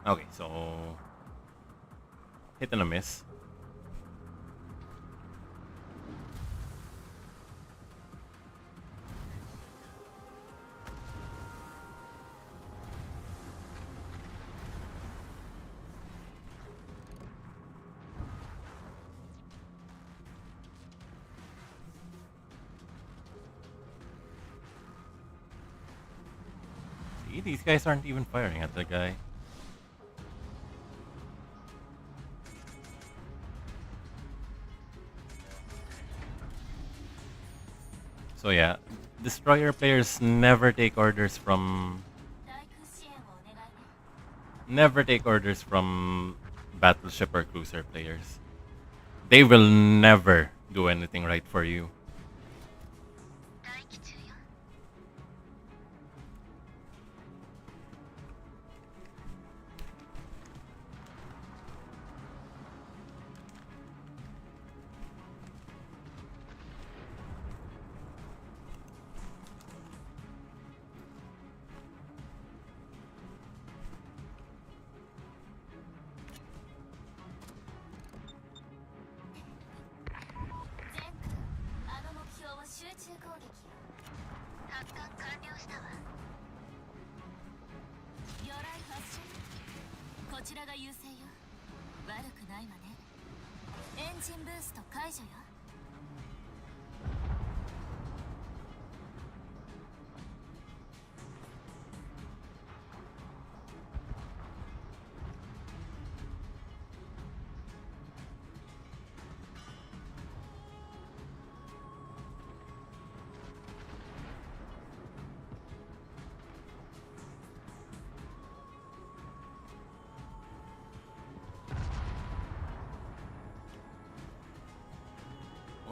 Okay, so hit and a miss. See, these guys aren't even firing at the guy. So yeah, destroyer players never take orders from battleship or cruiser players. They will never do anything right for you.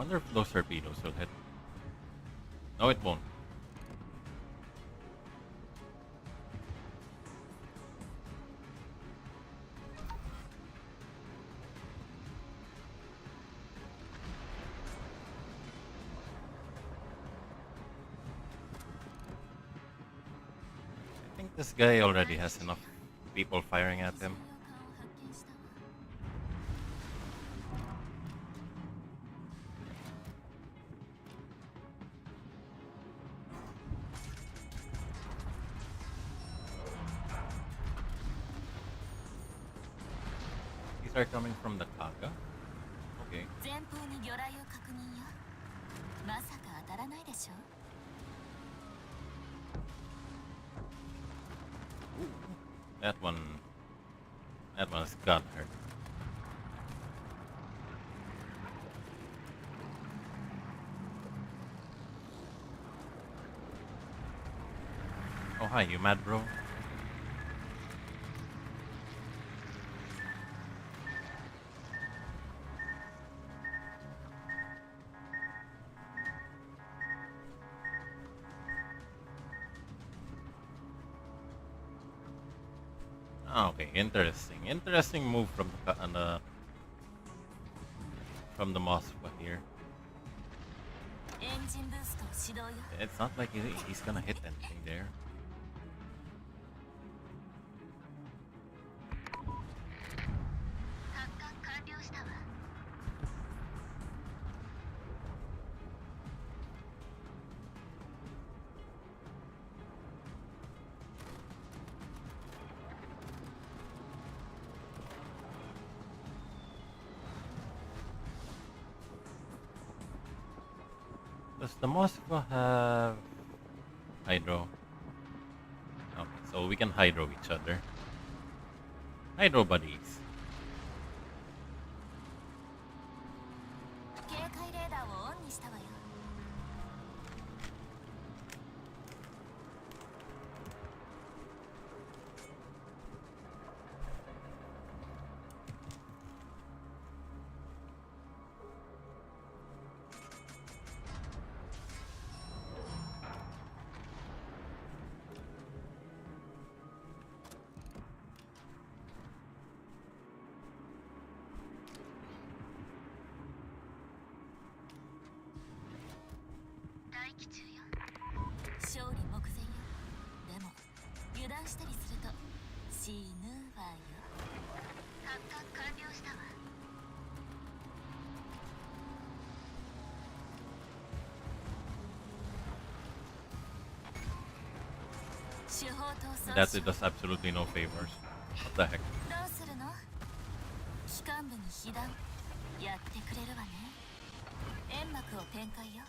Wonder if those torpedoes will hit. No, it won't. I think this guy already has enough people firing at him. 専用艦を発見したわ。 These are coming from the Kaga? Okay. 前方に魚雷を確認よ。まさか当たらないでしょ。 That one... That one's got hurt. Oh hi, you mad bro? Ah, okay, interesting. Interesting move from from the Moskva here. エンジンブーストを始動よ。 It's not like he's gonna hit anything there. 発艦完了したわ。 Does the Moskva have hydro? Okay, so we can hydro each other. Hydro buddies. 警戒レーダーをオンにしたわよ。 待機中よ。勝利目前よ。でも油断したりすると死ぬわよ。発艦完了したわ。手法闘争 That it does absolutely no favors. What the heck? どうするの？機関部に被弾やってくれるわね。煙幕を展開よ。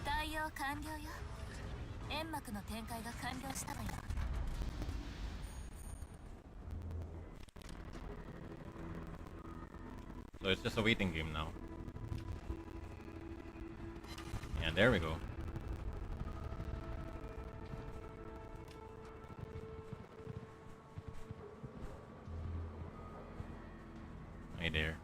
対応完了よ。煙幕の展開が完了したわよ。 So it's just a waiting game now. Yeah, there we go. Hey there.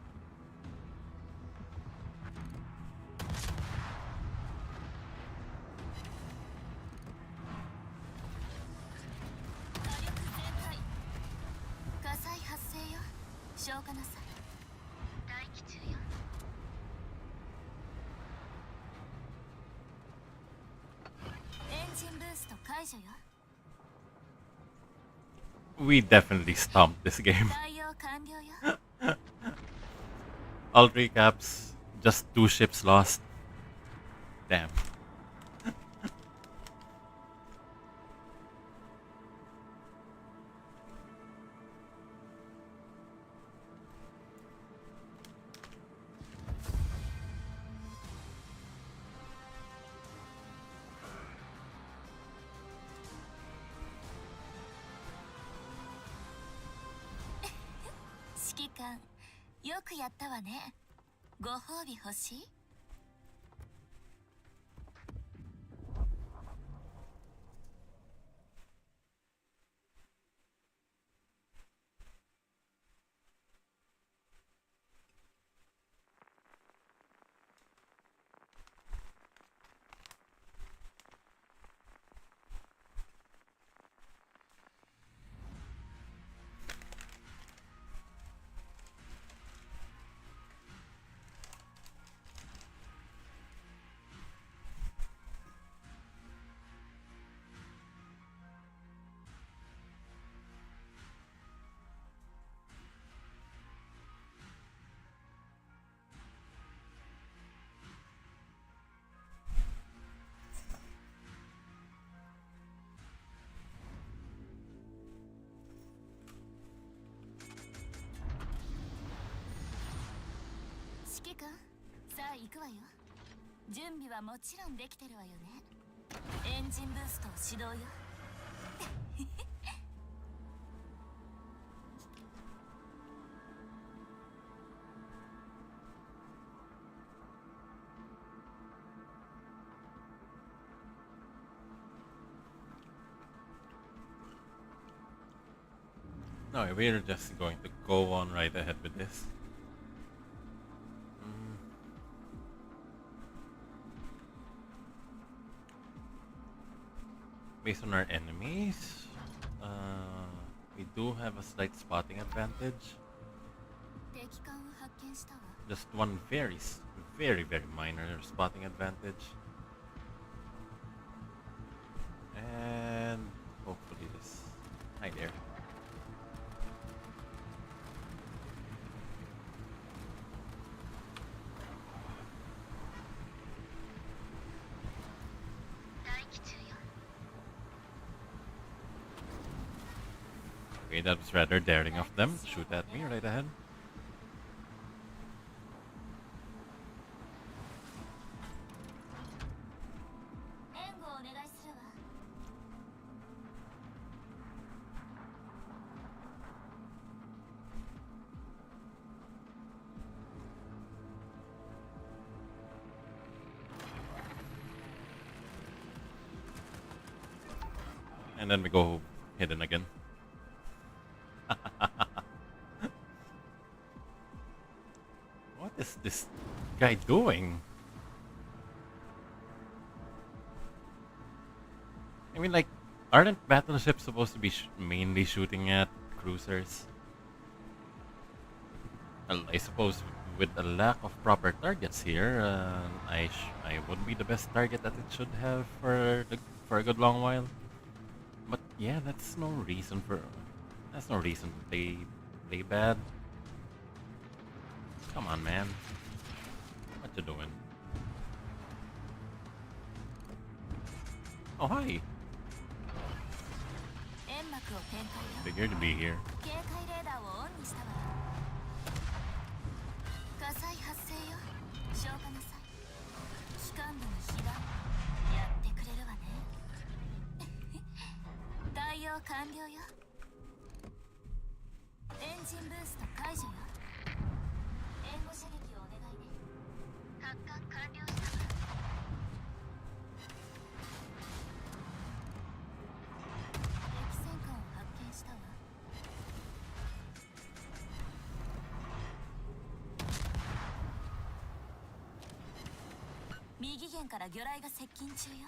We definitely stomped this game. 対応完了よ。 All recaps, just 2 ships lost. Damn.「指揮官、よくやったわね。ご褒美欲しい？」揮官、さあ行くわよ。準備はもちろんできてるわよね。エンジンブーストを始動よ。No, we're just going to go on right ahead with this. Mm. Based on our enemies, we do have a slight spotting advantage. 敵艦を発見したわ。 Just one very minor spotting advantage. And hopefully this... Hi there. Okay, that was rather daring of them. Shoot at me right ahead. And then we go hidden again. What is this guy doing? I mean, like, aren't battleships supposed to be mainly shooting at cruisers? Well, I suppose with a lack of proper targets here, I would be the best target that it should have for a good long while. But yeah, that's no reason to play bad. Come on, man. What you doing? Oh, hi. Figured to be here. 火災発生よ。消火なさい。機関部の被弾やってくれるわね。対応完了よ。エンジンブースト解除よ。援護射撃をお願いね。発艦完了したわ。敵戦艦を発見したわ。 右舷から魚雷が接近中よ。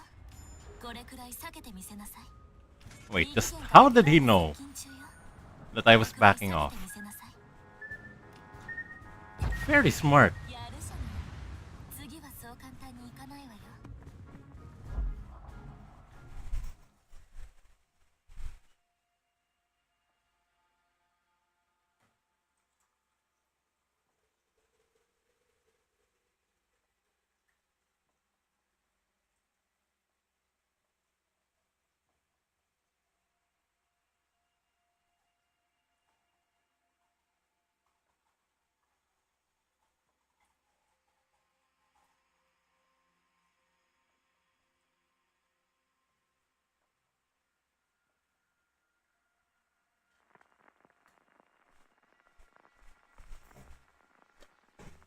これくらい避けてみせなさい。 Wait, just how did he know that I was backing off? Very smart. やるじゃない。次はそう簡単にいかないわよ。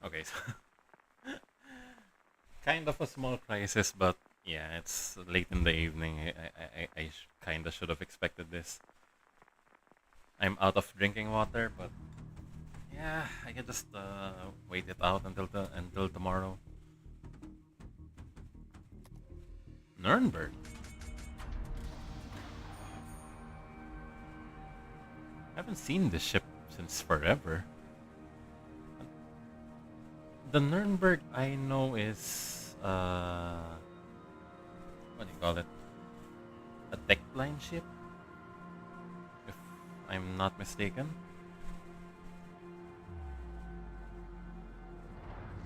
Okay, so kind of a small crisis, but yeah, it's late in the evening. I kind of should have expected this. I'm out of drinking water, but yeah, I can just wait it out until tomorrow. Nuremberg. Haven't seen this ship since forever. The Nuremberg I know is what do you call it? A tech line ship, if I'm not mistaken.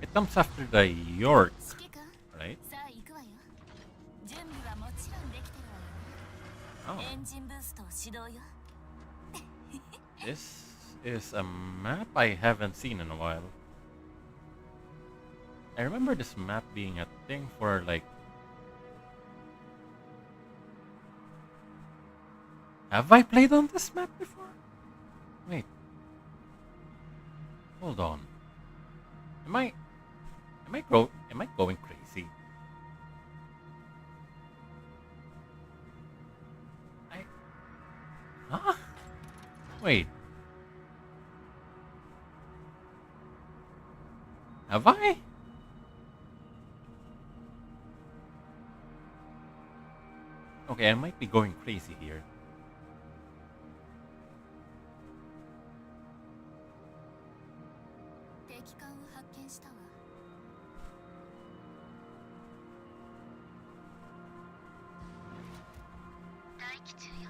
It comes after the York, right? Oh. This is a map I haven't seen in a while. I remember this map being a thing for like. Have I played on this map before? Wait. Hold on. Am I am I going crazy? I Huh? Wait. Have I? Okay, I might be going crazy here. 敵艦を発見したわ。待機中よ。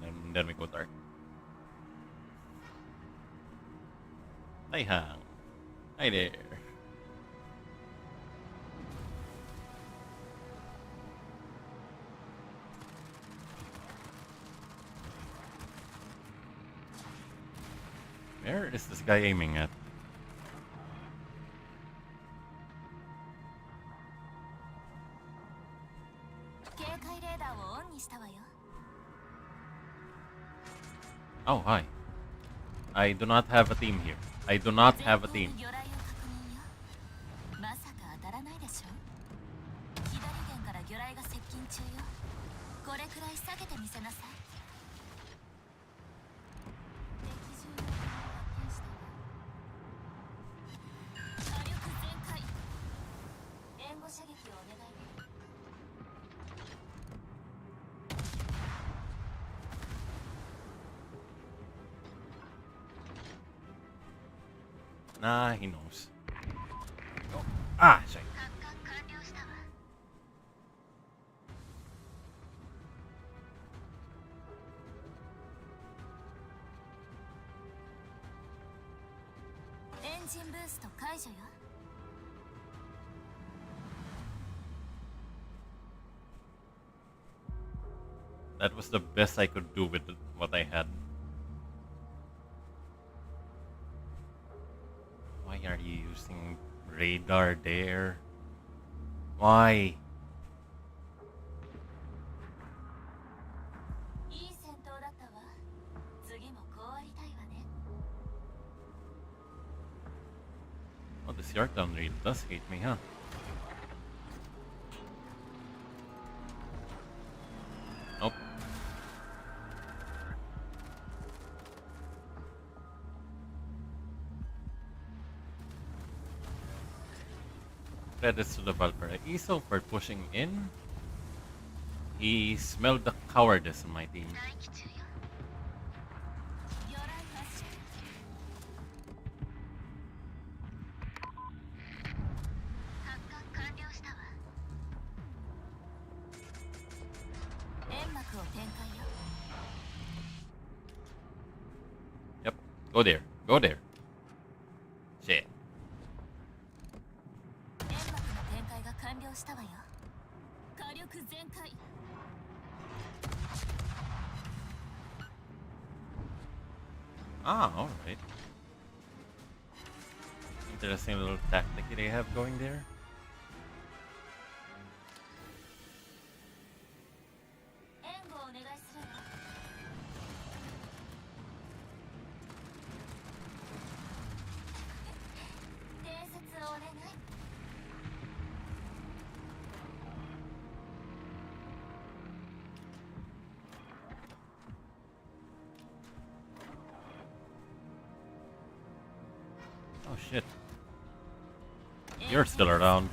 And then we go dark. Hi Hang. Hi there. Where is this guy aiming at? Oh, hi. I do not have a team here. I do not have a team. Nah, he knows. Oh. Ah, sorry. Engine boost 解除よ。That was the best I could do with what I had. Why are you using radar there? Why? いい戦闘だったわ。次もこうありたいわね。Oh, this Yartown really does hate me, huh? Nope. Credits to the Valparaiso for pushing in. He smelled the cowardice in my team. Yep, go there, go there. Shit. Ah, alright. Interesting little tactic they have going there. Oh shit. You're still around.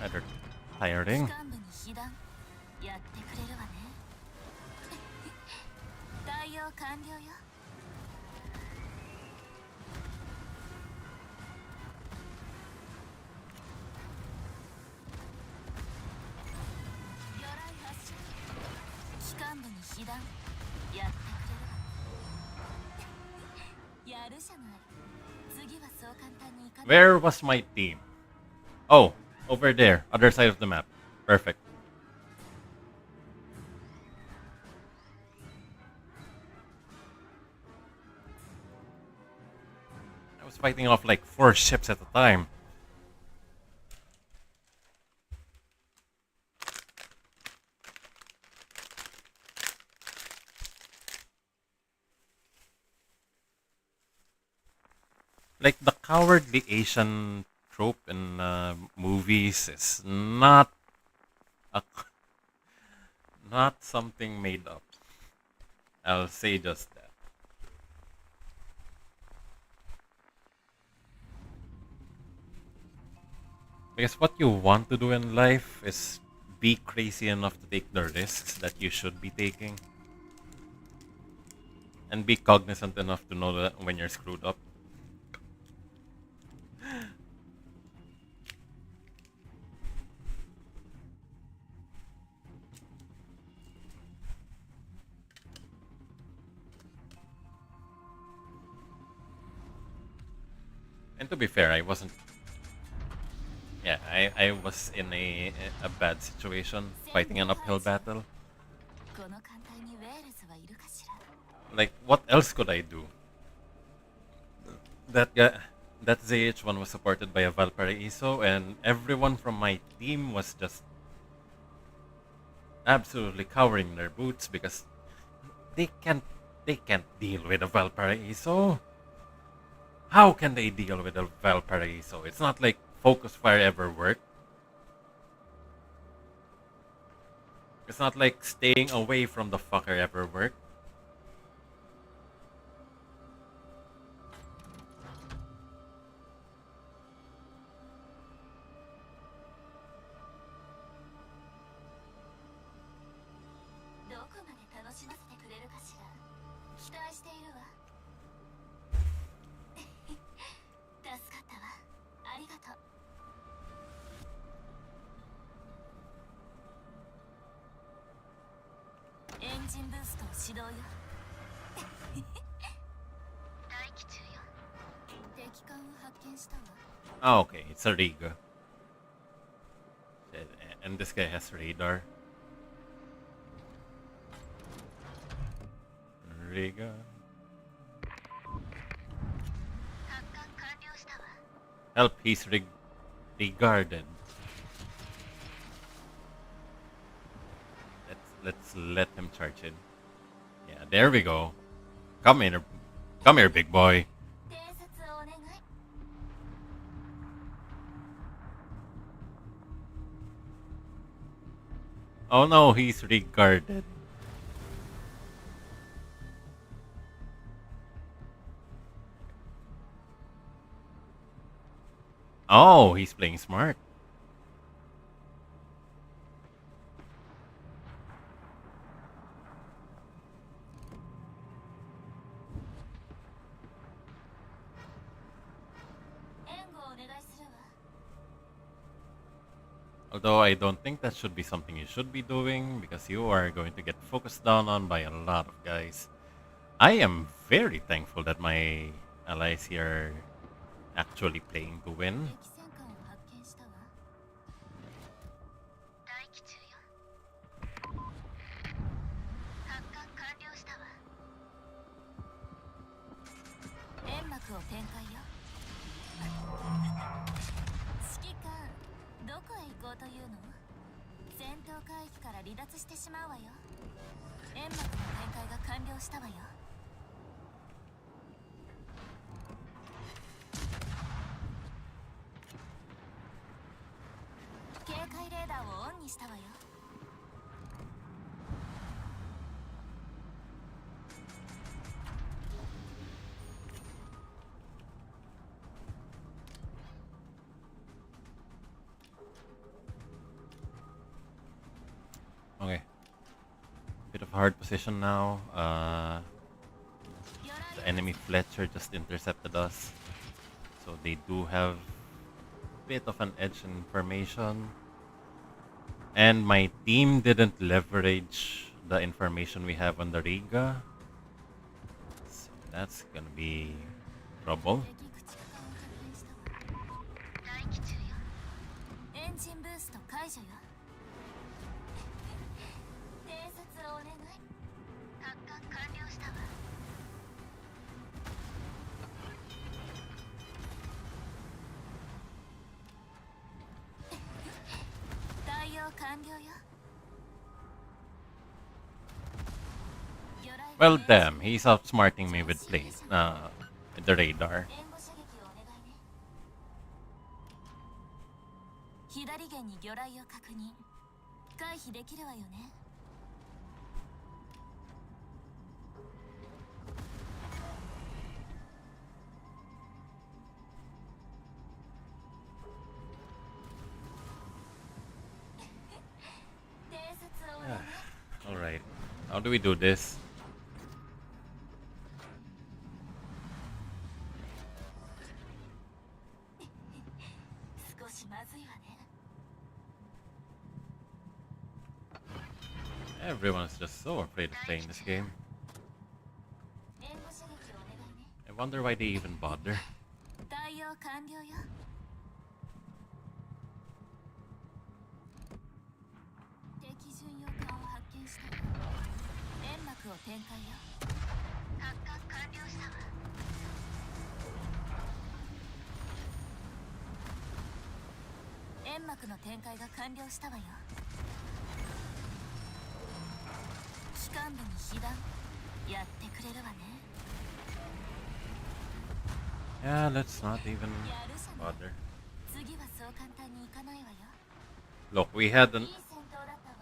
Rather tiring. Where was my team? Oh, over there, other side of the map. Perfect. I was fighting off like 4 ships at a time. Like the cowardly Asian trope in movies is a, not something made up. I'll say just that. Because what you want to do in life is be crazy enough to take the risks that you should be taking. And be cognizant enough to know that when you're screwed up. And to be fair, I wasn't. Yeah, I was in a bad situation, fighting an uphill battle. Like, what else could I do? That guy, that ZH1 was supported by a Valparaiso, and everyone from my team was just absolutely cowering their boots because they can't they can't deal with a Valparaiso. How can they deal with a Valparaiso? It's not like focus fire ever worked. It's not like staying away from the fucker ever worked. Oh, okay, it's a Riga. And this guy has radar. Riga. Help, he's regarded. Let's let him charge in. Yeah, there we go. Come here, big boy. Oh no, he's regarded. Oh, he's playing smart. Although I don't think that should be something you should be doing because you are going to get focused down on by a lot of guys. I am very thankful that my allies here are actually playing to win. Okay. Bit of a hard position now. The enemy Fletcher just intercepted us. So they do have a bit of an edge in information. And my team didn't leverage the information we have on the Riga. So that's gonna be trouble. 完了よ。魚雷 Well, が命中 damn, he's outsmarting me with with the radar. 援護射撃をお願いね。左舷に魚雷を確認。回避できるわよね。偵察をね。Alright, how do we do this? 少しまずいわね。 Everyone's just so afraid of playing this game. 援護射撃をお願いね。 I wonder why they even bother. 対応完了よ。敵巡洋艦を発見した。煙幕を展開よ。発艦完了したわ。煙幕の展開が完了したわよ。機関部に被弾やってくれるわね。 Yeah, let's not even やるじゃない。 bother. 次はそう簡単にいかないわよ。 Look, we had い an... い戦闘だったわ。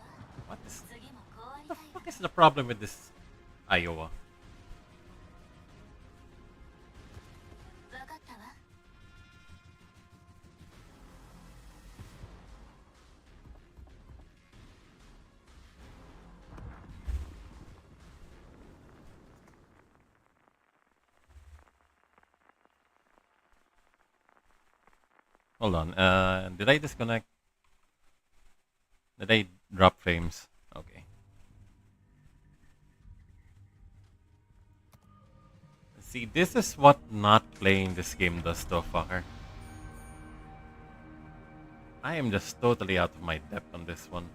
What is... 次もこうあり What た the いわ。 fuck is the problem with this Iowa? 分かったわ。 Hold on, did I disconnect? Did I drop frames? Okay. See, this is what not playing this game does to a fucker. I am just totally out of my depth on this one.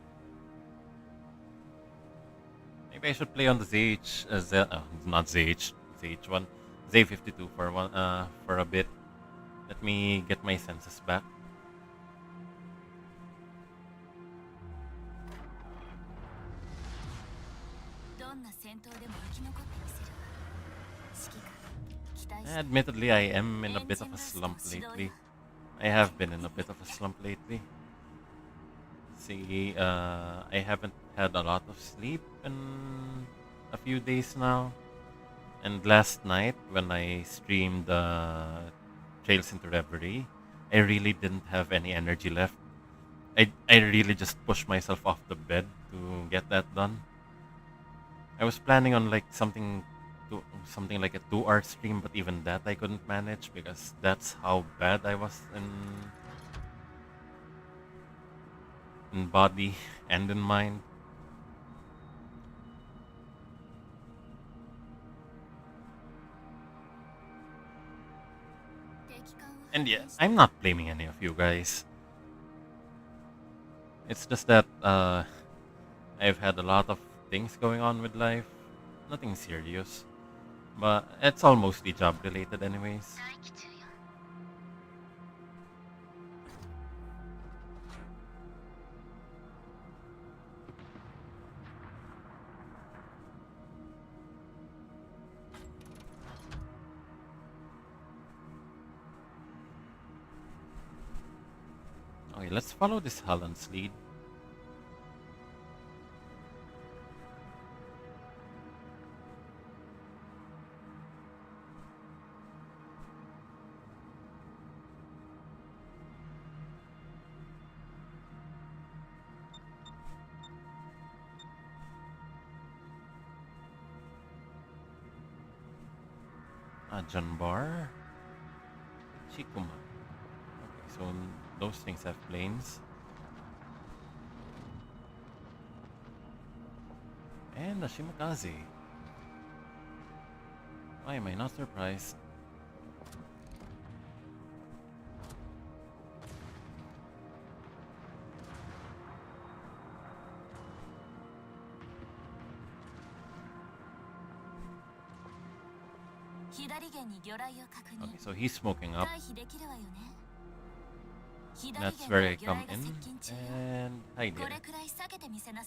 Maybe I should play on the ZH, not ZH, ZH1, Z52 for a bit. Let me get my senses back. どんな戦闘でも生き残ってみせるわ。指揮官、期待して。 Admittedly, I am in a bit of a slump lately. I have been in a bit of a slump lately. See, I haven't had a lot of sleep in a few days now. And last night, when I streamed Trails into Reverie, I really didn't have any energy left. I really just pushed myself off the bed to get that done. I was planning on like something like a 2-hour stream, but even that I couldn't manage because that's how bad I was in body and in mind. And yeah, I'm not blaming any of you guys. It's just that I've had a lot of things going on with life. Nothing serious. But it's all mostly job related anyways. Okay, let's follow this Holland's lead. Janbar, Chikuma. Okay, so those things have planes. And a Shimakaze. Why am I not surprised? Okay, so he's smoking up. That's where I come in. And hi there.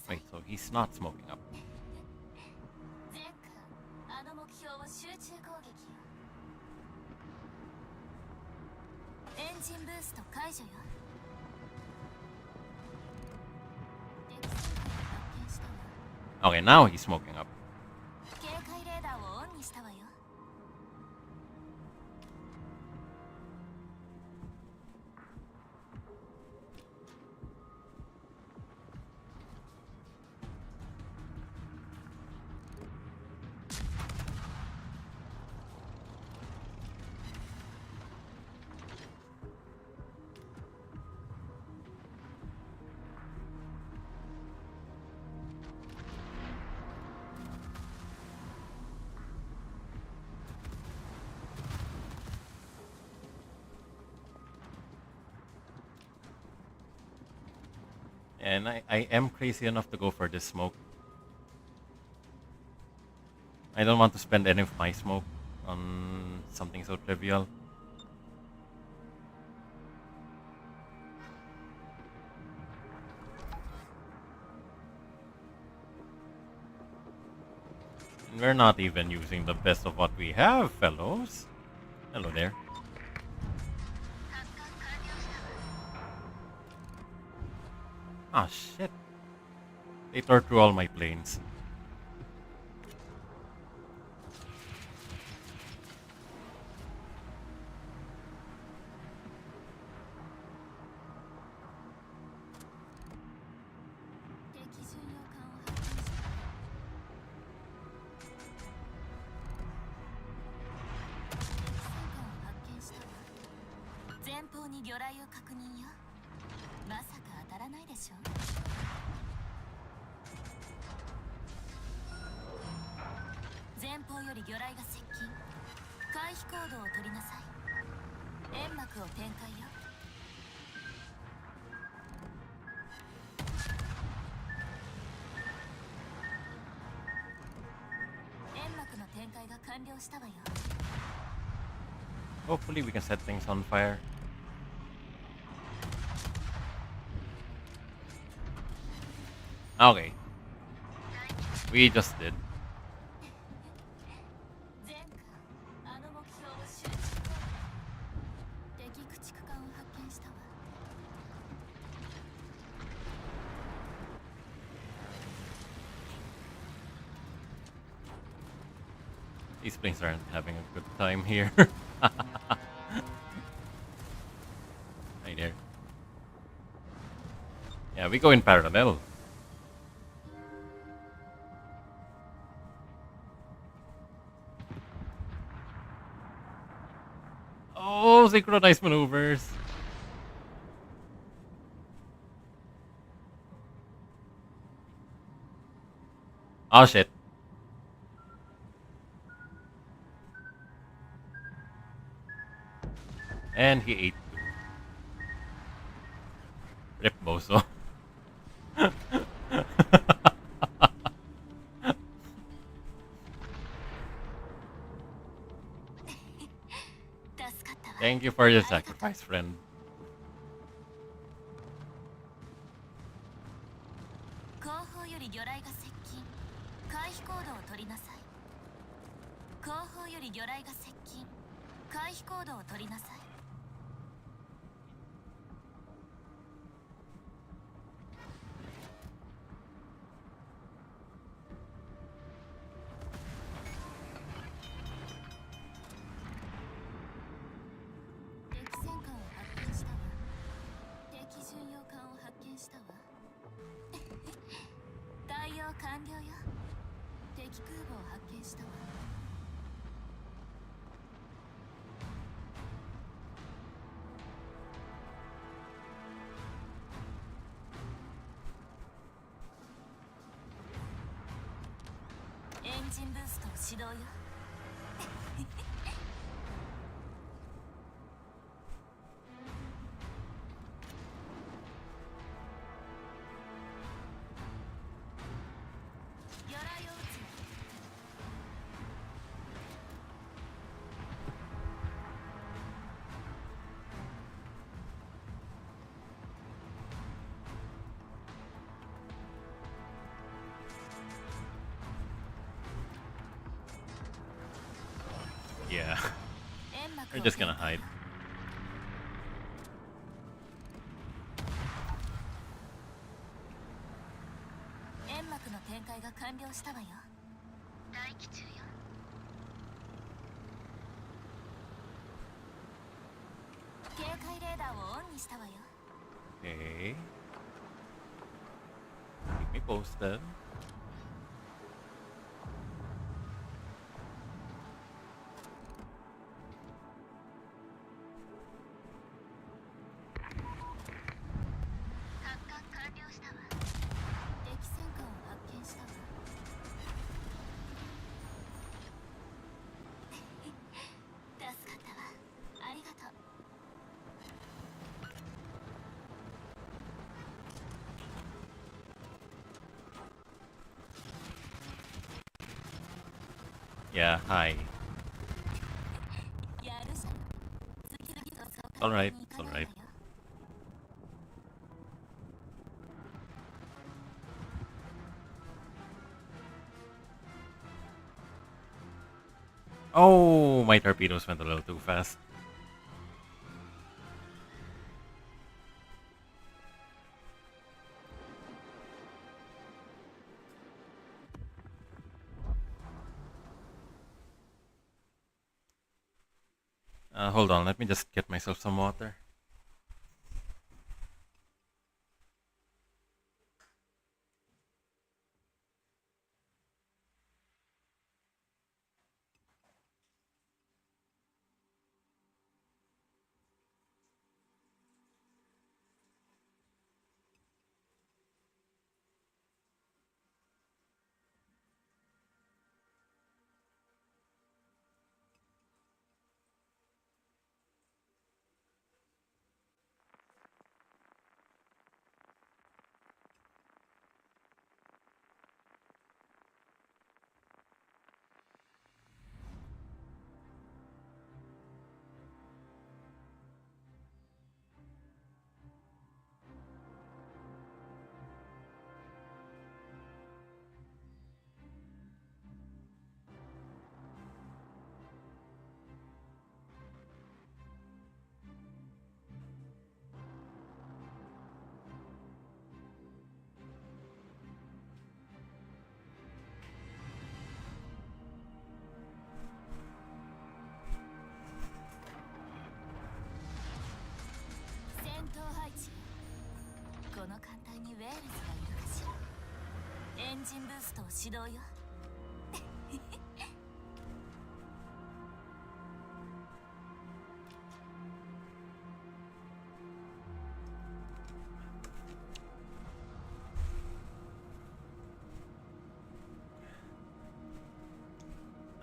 Wait, so he's not smoking up. 前回あの目標を集中攻撃よ。エンジンブースト解除よ。敵戦機を発見したわ。 Okay, now he's smoking up. 警戒レーダーをオンにしたわよ。 And I am crazy enough to go for this smoke. I don't want to spend any of my smoke on something so trivial. And we're not even using the best of what we have, fellows. Hello there. Ah, shit. They tore through all my planes. Hopefully we can set things on fire. Okay. We just did. These planes aren't having a good time here. Hi there. Yeah, we go in parallel. Oh, synchronized maneuvers. Oh shit. And he ate two. Rip Bozo. Thank you for your sacrifice, friend. Yeah, 煙幕 we're を just 展 gonna 開 hide. よ。煙幕の展開が完了したわよ。待機中よ。警戒レーダーをオンにしたわよ。 Okay. Keep me posted. Yeah, hi. Alright, it's alright. Oh, my torpedoes went a little too fast. Hold on, let me just get myself some water.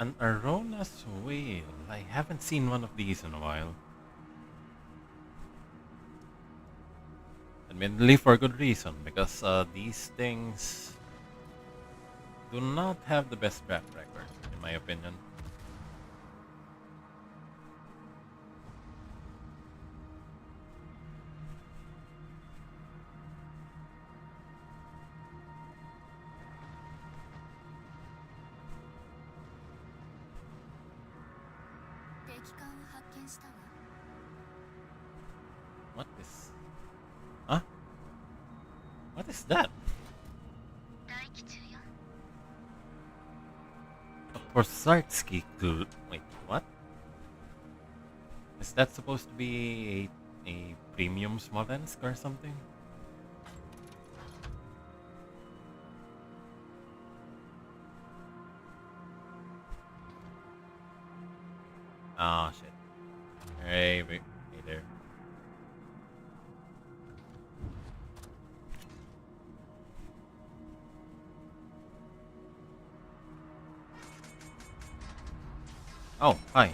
An Arona's whale. I haven't seen one of these in a while. Admittedly, for good reason, because these things do not have the best track record, in my opinion. What is... Huh? What is that? A Porsartsky clue. Wait, what? Is that supposed to be a premium Smolensk or something? Oh shit. Hey, hey there. Oh, hi.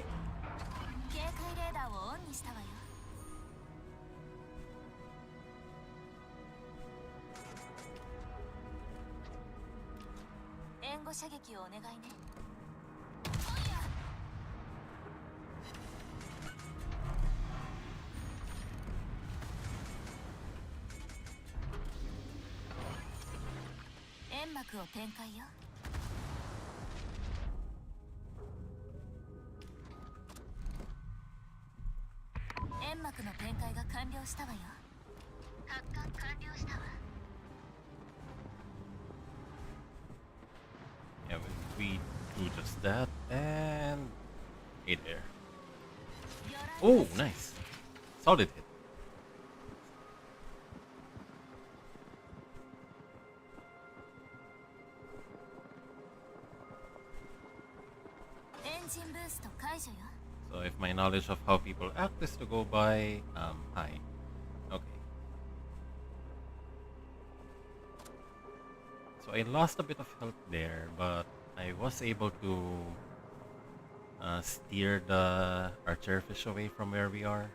幕を展開よ。煙幕の展開が完了したわよ。発艦完了したわ。Yeah, we do just that and hey there. Oh, nice. Solid hit. Engine boost 解除よ。So if my knowledge of how people act is to go by, high. Okay. So I lost a bit of health there, but I was able to steer the archer fish away from where we are.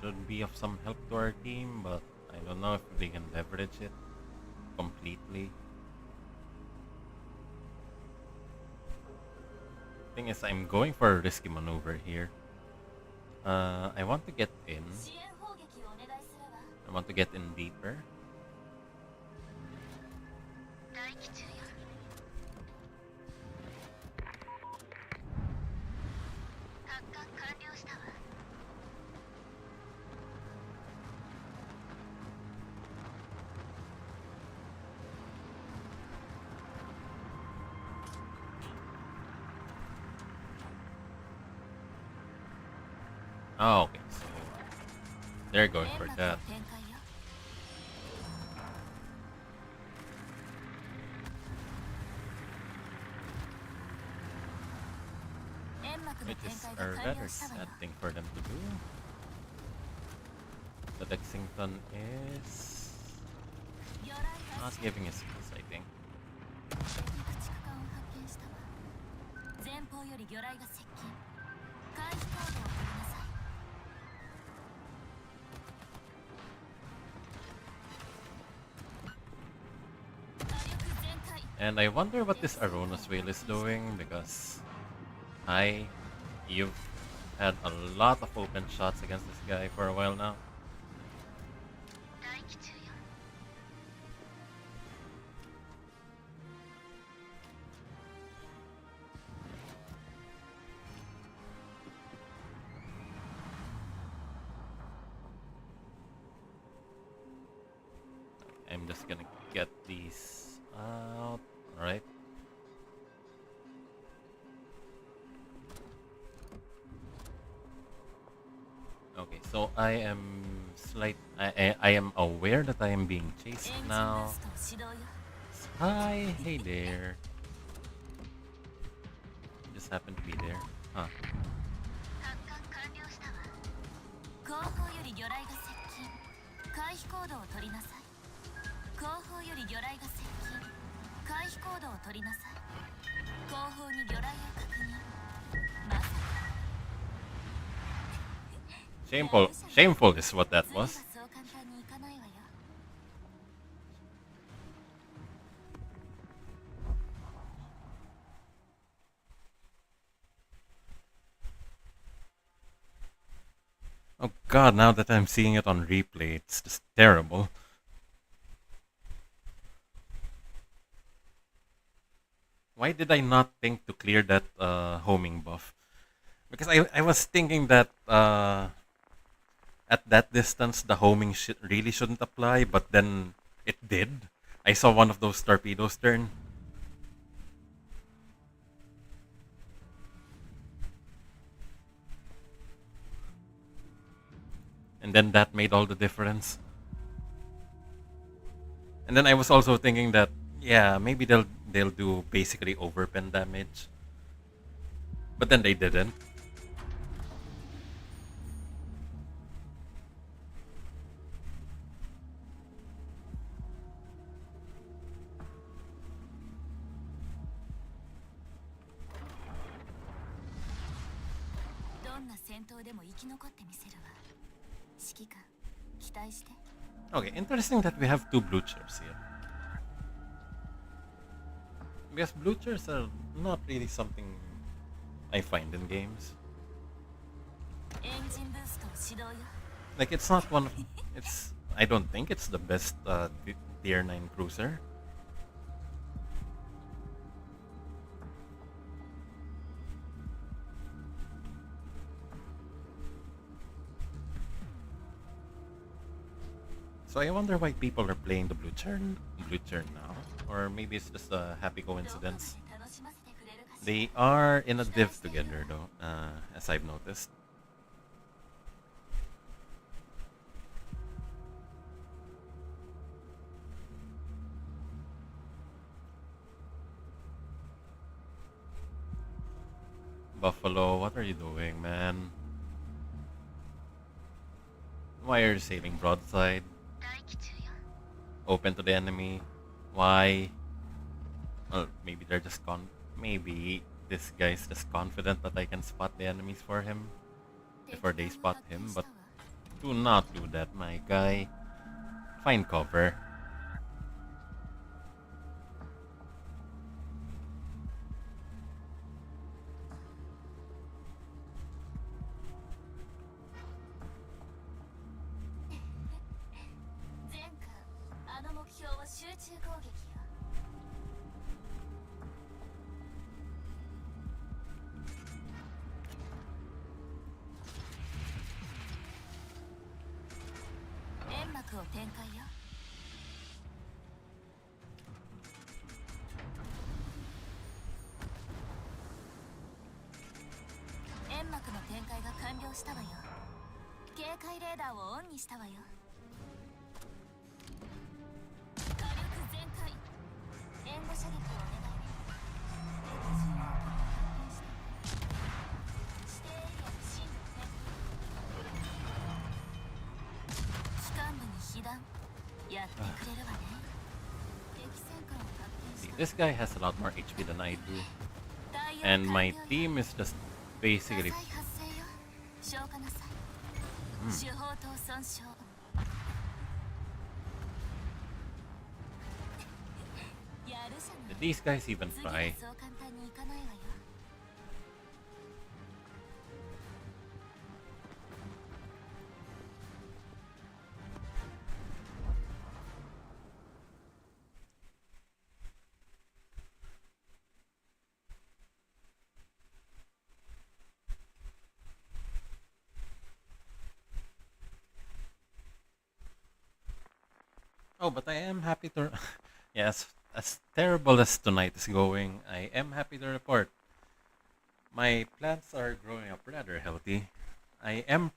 Should be of some help to our team, but I don't know if they can leverage it completely. Thing is, I'm going for a risky maneuver here. I want to get in. I want to get in deeper. Oh, okay, so they're going for that. Which is a rather sad thing for them to do. The Lexington is not giving his space, I think. And I wonder what this Arona's whale is doing, because you've had a lot of open shots against this guy for a while now. I'm just gonna get these out. Alright. Okay, so I am aware that I am being chased now. Hi, hey there. Just happened to be there. Huh. Shameful is what that was. Oh god, now that I'm seeing it on replay, it's just terrible. Why did I not think to clear that homing buff? Because I was thinking that at that distance the homing really shouldn't apply, but then it did. I saw one of those torpedoes turn. And then that made all the difference. And then I was also thinking that, yeah, maybe they'll do basically overpen damage. But then they didn't. Okay, interesting that we have two blue chips here. Because blue chips are not really something I find in games. Like, it's not one of... I don't think it's the best tier 9 cruiser. So I wonder why people are playing the blue turn now, or maybe it's just a happy どこまで coincidence. 楽しませてくれるかしら。 They are in a 期待 div しているわ。 together though, as I've noticed. Buffalo, what are you doing, man? Why are you sailing broadside? 大気中よ。 Open to the enemy? Why? Well, maybe they're just maybe this guy's just confident that I can spot the enemies for him 敵 before they 艦を spot 発見 him, し but たわ。 do not do that, my guy. Find cover. 前回あの目標は集中攻撃よ。 煙幕を展開よ。 煙幕の展開が完了したわよ。警戒レーダーをオンにしたわよ。火力全開。援護射撃をお願いね。敵陣を発見した。指定エリアに進路展開。機関部に被弾。やってくれるわね。敵戦艦を発見 See, した。 this guy has a lot more HP than I do, 対応 and my 完了よ。 team is just 火 basically 災発生よ。消火なさい。手法塔損傷。やるじゃない。 Did these guys even 次は try? そう簡単にいかないわよ。 Oh, but I am happy to. Yes, as terrible as tonight is going, I am happy to report my plants are growing up rather healthy. I am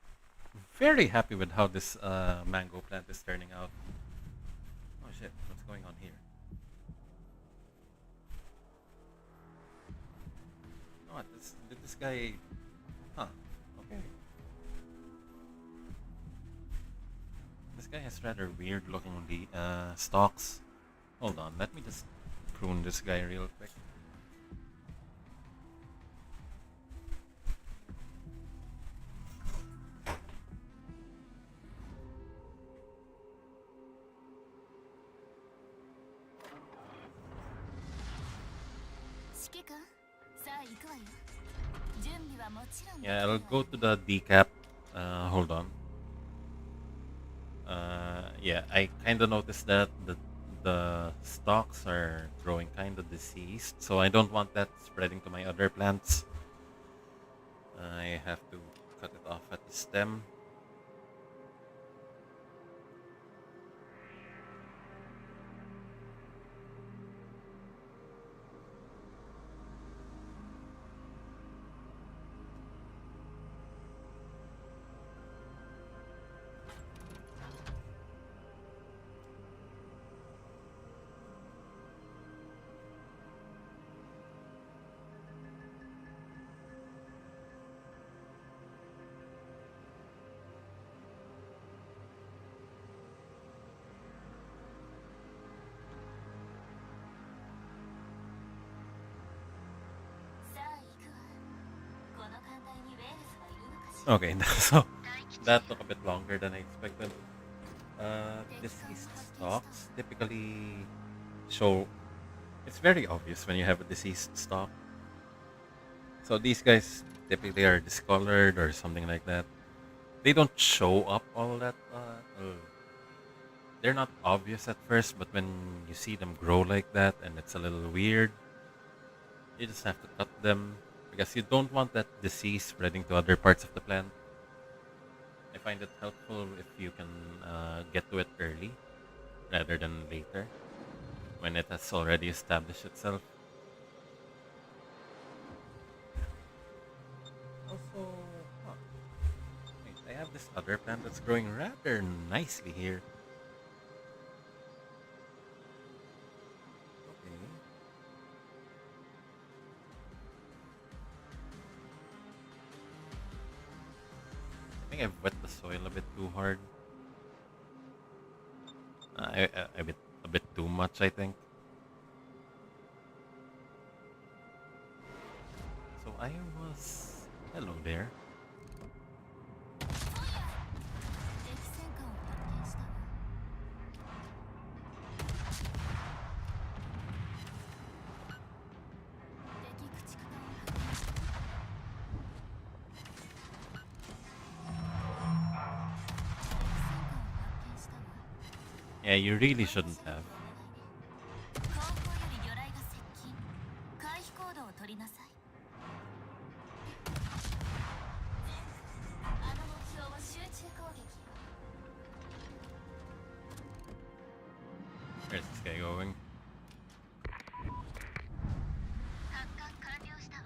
very happy with how this mango plant is turning out. Oh shit, what's going on here? What? Did this guy. Huh, okay. This guy has rather weird looking stalks. Hold on, let me just prune this guy real quick. Yeah, I'll go to the decap. Hold on. Yeah, I kind of noticed that the stalks are growing kind of deceased, so I don't want that spreading to my other plants. I have to cut it off at the stem. Okay, so that took a bit longer than I expected. Deceased stalks typically show. It's very obvious when you have a deceased stalk. So these guys typically are discolored or something like that. They don't show up all that. They're not obvious at first, but when you see them grow like that and it's a little weird, you just have to cut them because you don't want that disease spreading to other parts of the plant. I find it helpful if you can get to it early rather than later when it has already established itself. Also, huh, wait, I have this other plant that's growing rather nicely here. Okay. I think I've wet the soil a bit too hard. A bit too much, I think. So I was. Hello there. 敵戦艦を発見したわ。敵駆逐艦を発見したわ。敵戦艦を発見したわ。 Yeah, you really shouldn't have. 後方より魚雷が接近。回避行動を取りなさい。あの目標は集中攻撃よ。 Where's this guy going? 発艦完了したわ。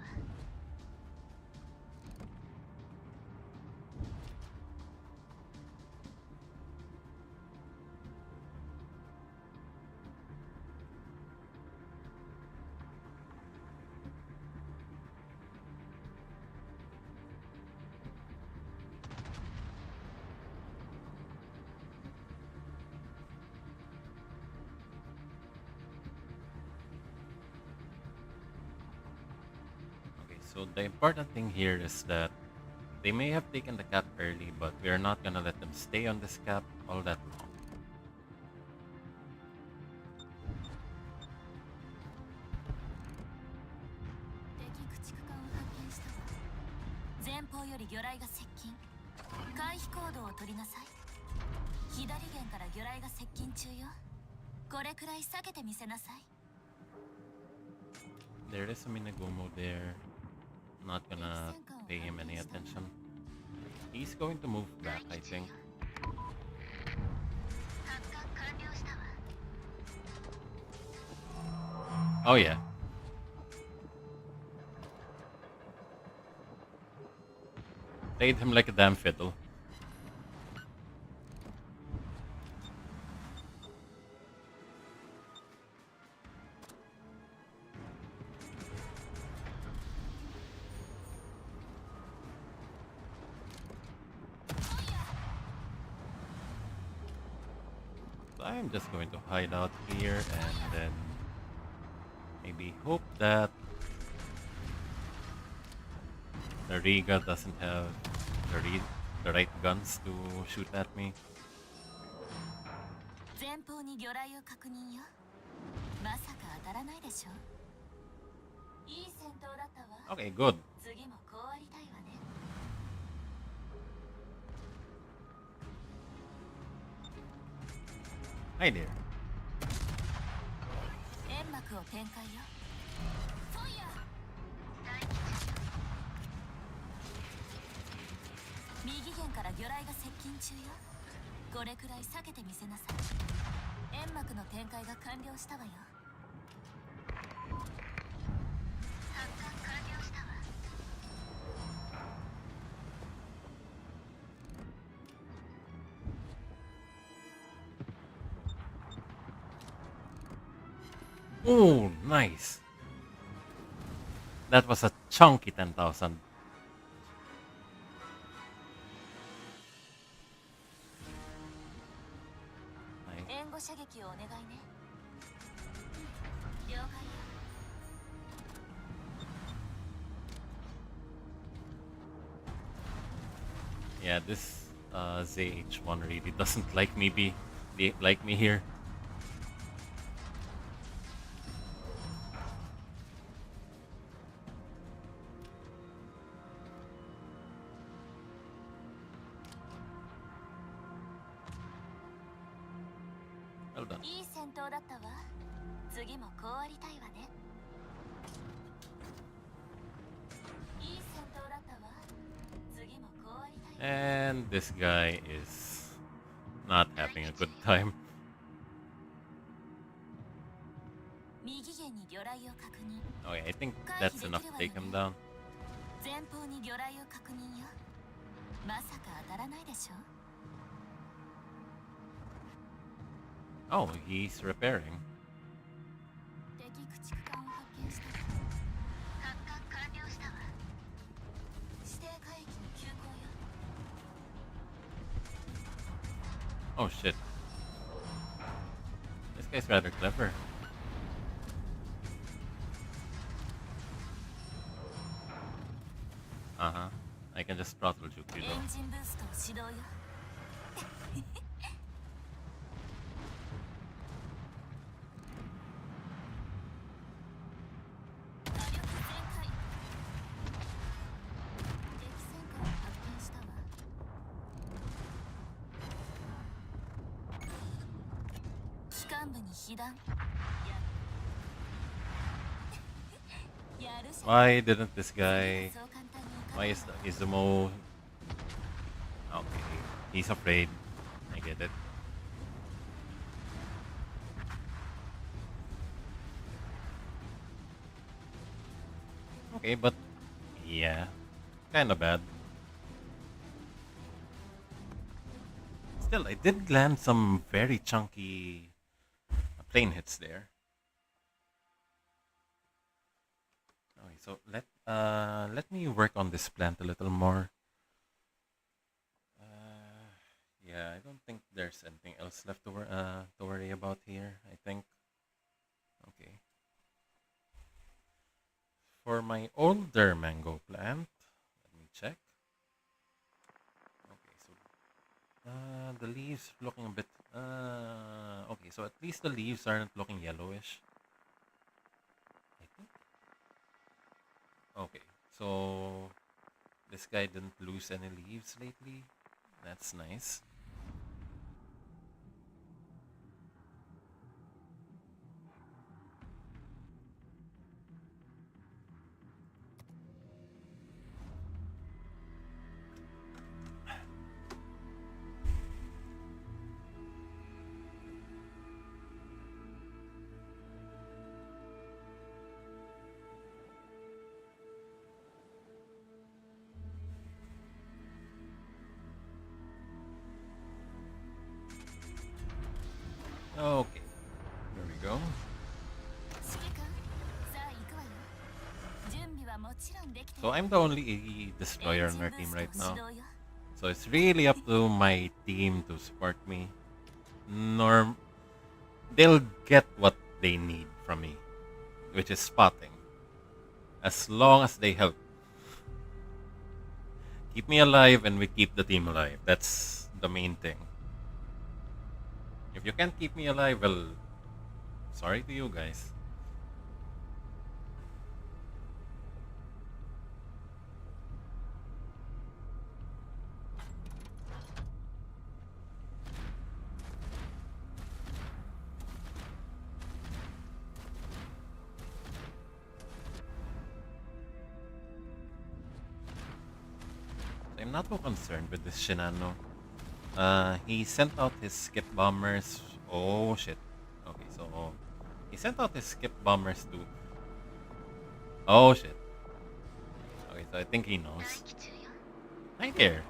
Okay, so the important thing here is that they may have taken the cap early, but we are not gonna let them stay on this cap all that long. 敵駆逐艦を発見したわ。前方より魚雷が接近。回避行動を取りなさい。左舷から魚雷が接近中よ。これくらい避けてみせなさい。 There is a Minagomo there. Not gonna pay him any attention. He's going to move back, I think. 発艦完了したわ。 Oh yeah. Played him like a damn fiddle. So I'm just going to hide out here and then maybe hope that the Riga doesn't have the right guns to shoot at me. 前方に魚雷を確認よ。まさか当たらないでしょ。いい戦闘だったわ。 Okay, good. 次もこうありたいわね。 Hi there. 煙幕を展開よ。ファイヤー。右舷から魚雷が接近中よ。これくらい避けてみせなさい。煙幕の展開が完了したわよ。発艦完了したわ。 Oh, nice. That was a chunky 10,000. 援護射撃をお願いね。了解よ。 Yeah, this ZH1 really doesn't like like me here. Well done. いい戦闘だったわ。次もこうありたいわね。いい戦闘だったわ。次もこうありたいわ。And this guy is not having a good time. 右舷に魚雷を確認。 Okay, I think that's enough to take him down. 前方に魚雷を確認よ。まさか当たらないでしょ。 Oh, he's repairing. 敵駆逐艦を発見した。発艦完了したわ。指定海域に急行よ。 Oh shit. This guy's rather clever. Uh-huh. I can just throttle juke you エ though. ンジンブーストを始動よ。火力全開。敵戦艦を発見したわ。機関部に被弾。やるじゃん。 Why didn't this guy... そう簡単にいか Why ない is Izumo... Okay, he's afraid. I get it. Okay, but... Yeah. Kinda bad. Still, I did land some very chunky plane hits there. Okay, so let me work on this plant a little more. Yeah, I don't think there's anything else left to worry about here. I think. Okay. For my older mango plant, let me check. Okay, so the leaves looking a bit. Okay, so at least the leaves aren't looking yellowish. I think. Okay, so this guy didn't lose any leaves lately. That's nice. Okay, there we go. 指揮官、さあ行くわよ。準備はもちろんできてる。 So I'm the only destroyer on our team right エンジンブースト now. 始動よ。 So it's really up to my team to support me. They'll get what they need from me, which is spotting. As long as they help keep me alive and we keep the team alive. That's the main thing. If you can't keep me alive, well, sorry to you guys. I'm not too concerned with this Shinano. He sent out his skip bombers. Oh shit. Okay, so he sent out his skip bombers to. Oh shit. Okay, so I think he knows. Hi there.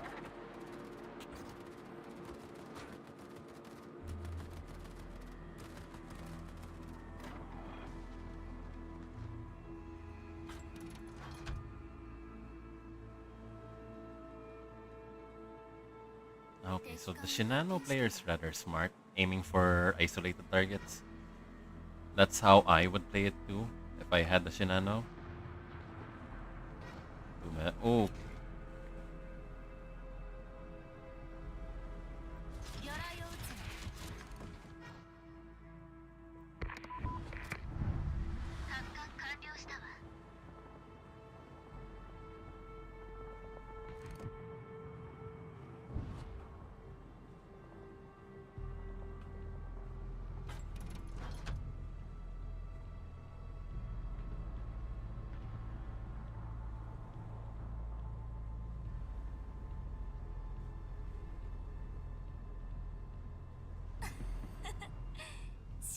Okay, so the Shinano player is rather smart, aiming for isolated targets. That's how I would play it too, if I had the Shinano. Oh, 魚雷を撃つわ。発艦完了したわ。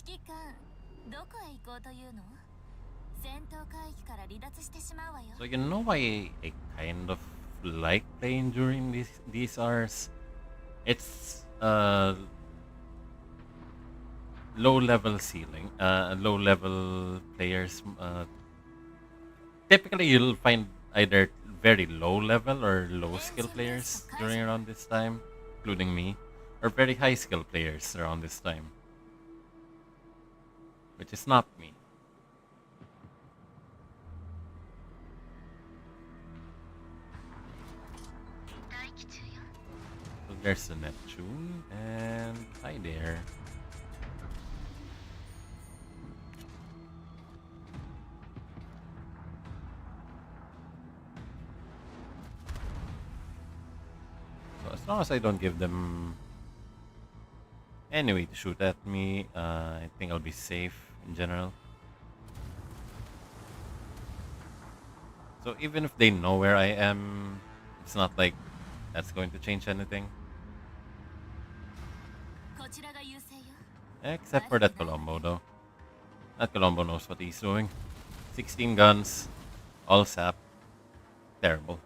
揮官、どこへ行こうというの？戦闘海域から離脱してしまうわよ。 So you know I kind of like playing during these hours. It's low level ceiling, low level players. Typically, you'll find either very low level or low skill players during around this time, including me, or very high skill players around this time, which is not me. So there's the Neptune, and hi there. So as long as I don't give them any way to shoot at me, I think I'll be safe in general. So even if they know where I am, it's not like that's going to change anything. こちらが優勢よ。 Except for that Colombo though. That Colombo knows what he's doing. 16 guns, all sap. Terrible.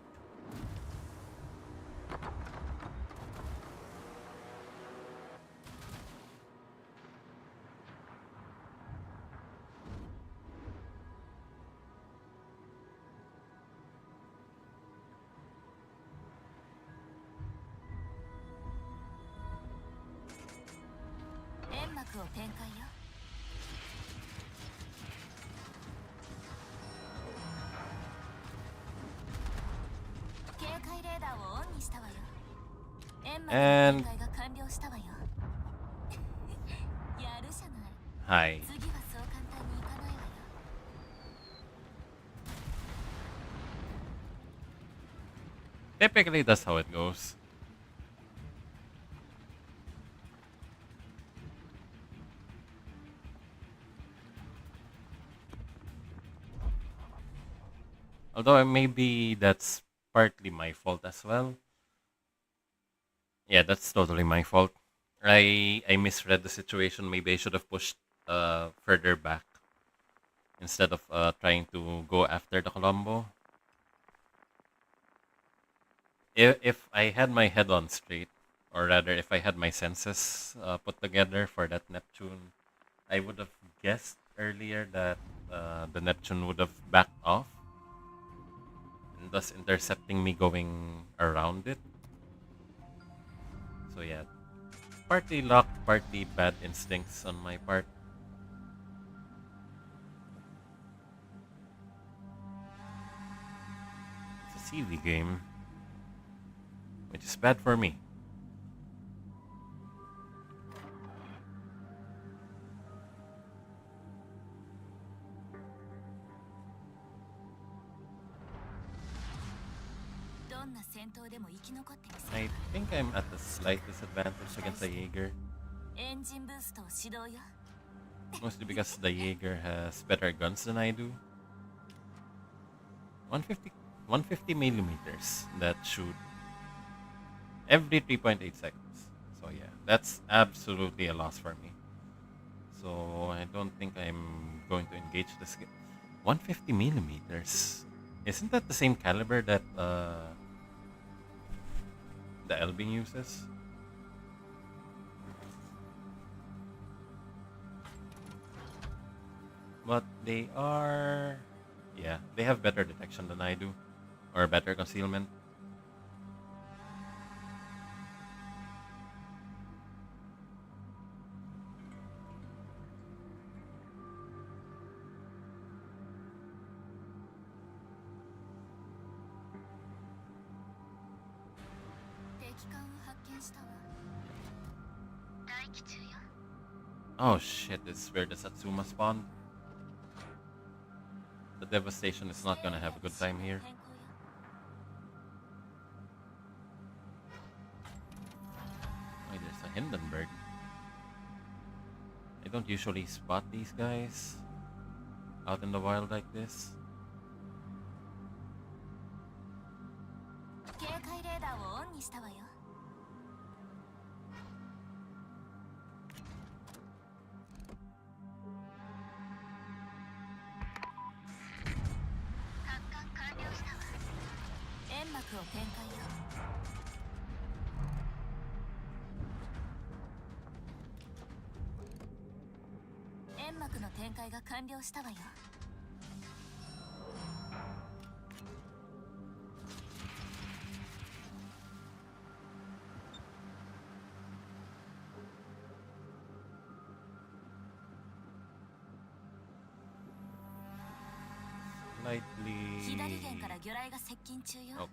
And hi. Typically, that's how it goes. Although maybe that's partly my fault as well. Yeah, that's totally my fault. I misread the situation. Maybe I should have pushed further back instead of trying to go after the Colombo. If I had my head on straight, or rather, if I had my senses put together for that Neptune, I would have guessed earlier that the Neptune would have backed off, and thus intercepting me going around it. So yeah, partly luck, partly bad instincts on my part. It's a CV game, which is bad for me. I think I'm at a slight disadvantage against the Jaeger. Mostly because the Jaeger has better guns than I do. 150 millimeters that shoot every 3.8 seconds. So yeah, that's absolutely a loss for me. So I don't think I'm going to engage this game. 150 millimeters. Isn't that the same caliber that the Elbing uses? But they are... Yeah, they have better detection than I do. Or better concealment. Oh shit, this is where the Satsuma spawned. The devastation is not gonna have a good time here. Oh, there's a Hindenburg. I don't usually spot these guys out in the wild like this. 幕を展開よ。煙幕の展開が完了したわよ。左舷から魚雷が接近中よ。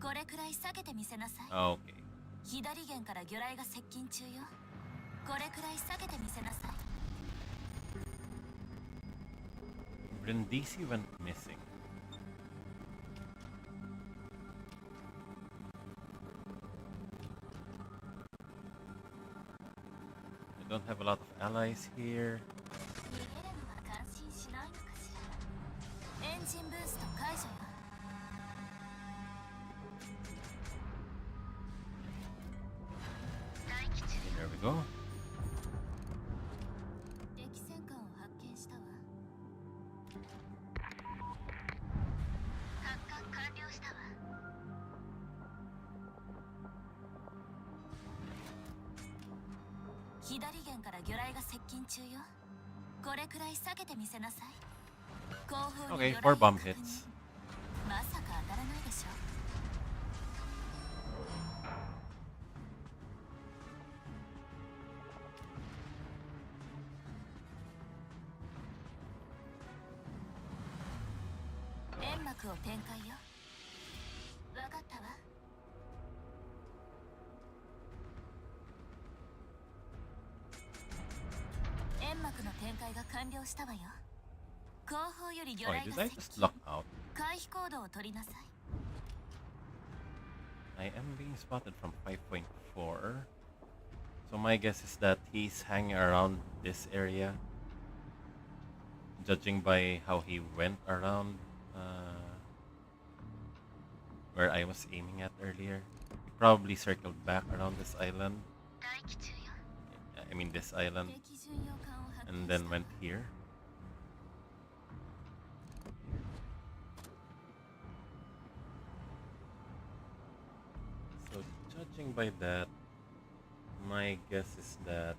これくらい避けてみせなさい。左舷から魚雷が接近中よ。これくらい避けてみせなさい。Brindisi went missing. I don't have a lot of allies here. 逃げるのは感心しないのかしら。エンジンブースト解除よ。There we go. 敵戦艦を発見したわ。発艦完了したわ。左舷から魚雷が接近中よ。これくらい避けてみせなさい。後方に Okay, 魚 4 bomb 雷を確認。 hits. まさか当たらないでしょ。煙幕を展開よ。わかったわ。煙幕の展開が完了したわよ。後方より魚 Wait, 雷 did が I 接 just 近。 lock out? 回避行動を取りなさい。 I am being spotted from 5.4. So my guess is that he's hanging around this area. Judging by how he went around where I was aiming at earlier. He probably circled back around this island. 待機中よ。 I mean this island. 敵巡洋艦を発見 And した then went here. So judging by that, my guess is that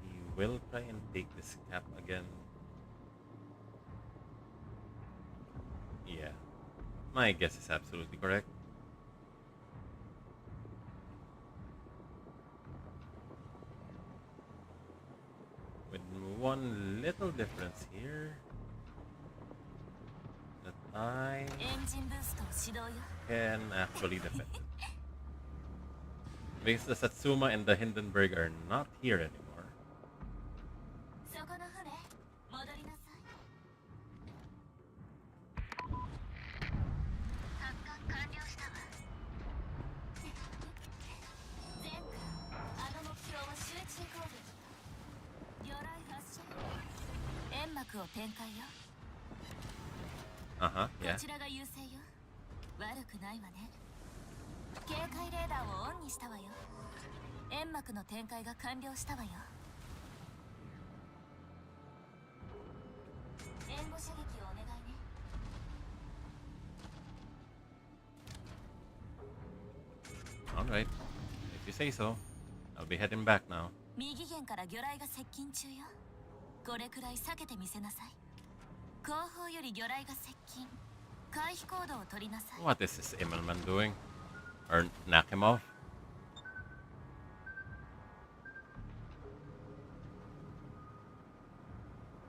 he will try and take this cap again. Yeah, my guess is absolutely correct. With one little difference here, that I エンジンブーストを始動よ。 can actually defend. Because the Satsuma and the Hindenburg are not here anymore. そこの船、戻りなさい。発艦完了したわ。前回、あの目標は集中攻撃。魚雷発射。煙幕を展開よ。 Uh-huh, こ yeah. ちらが優勢よ。悪くないわね。警戒レーダーをオンにしたわよ。煙幕の展開が完了したわよ。援護射撃をお願いね。 Alright. If you say so. I'll be heading back now. 右舷から魚雷が接近中よ。これくらい避けてみせなさい。後方より魚雷が接近。回避行動を取りなさい。 What is this Immelman doing? Or knock him off?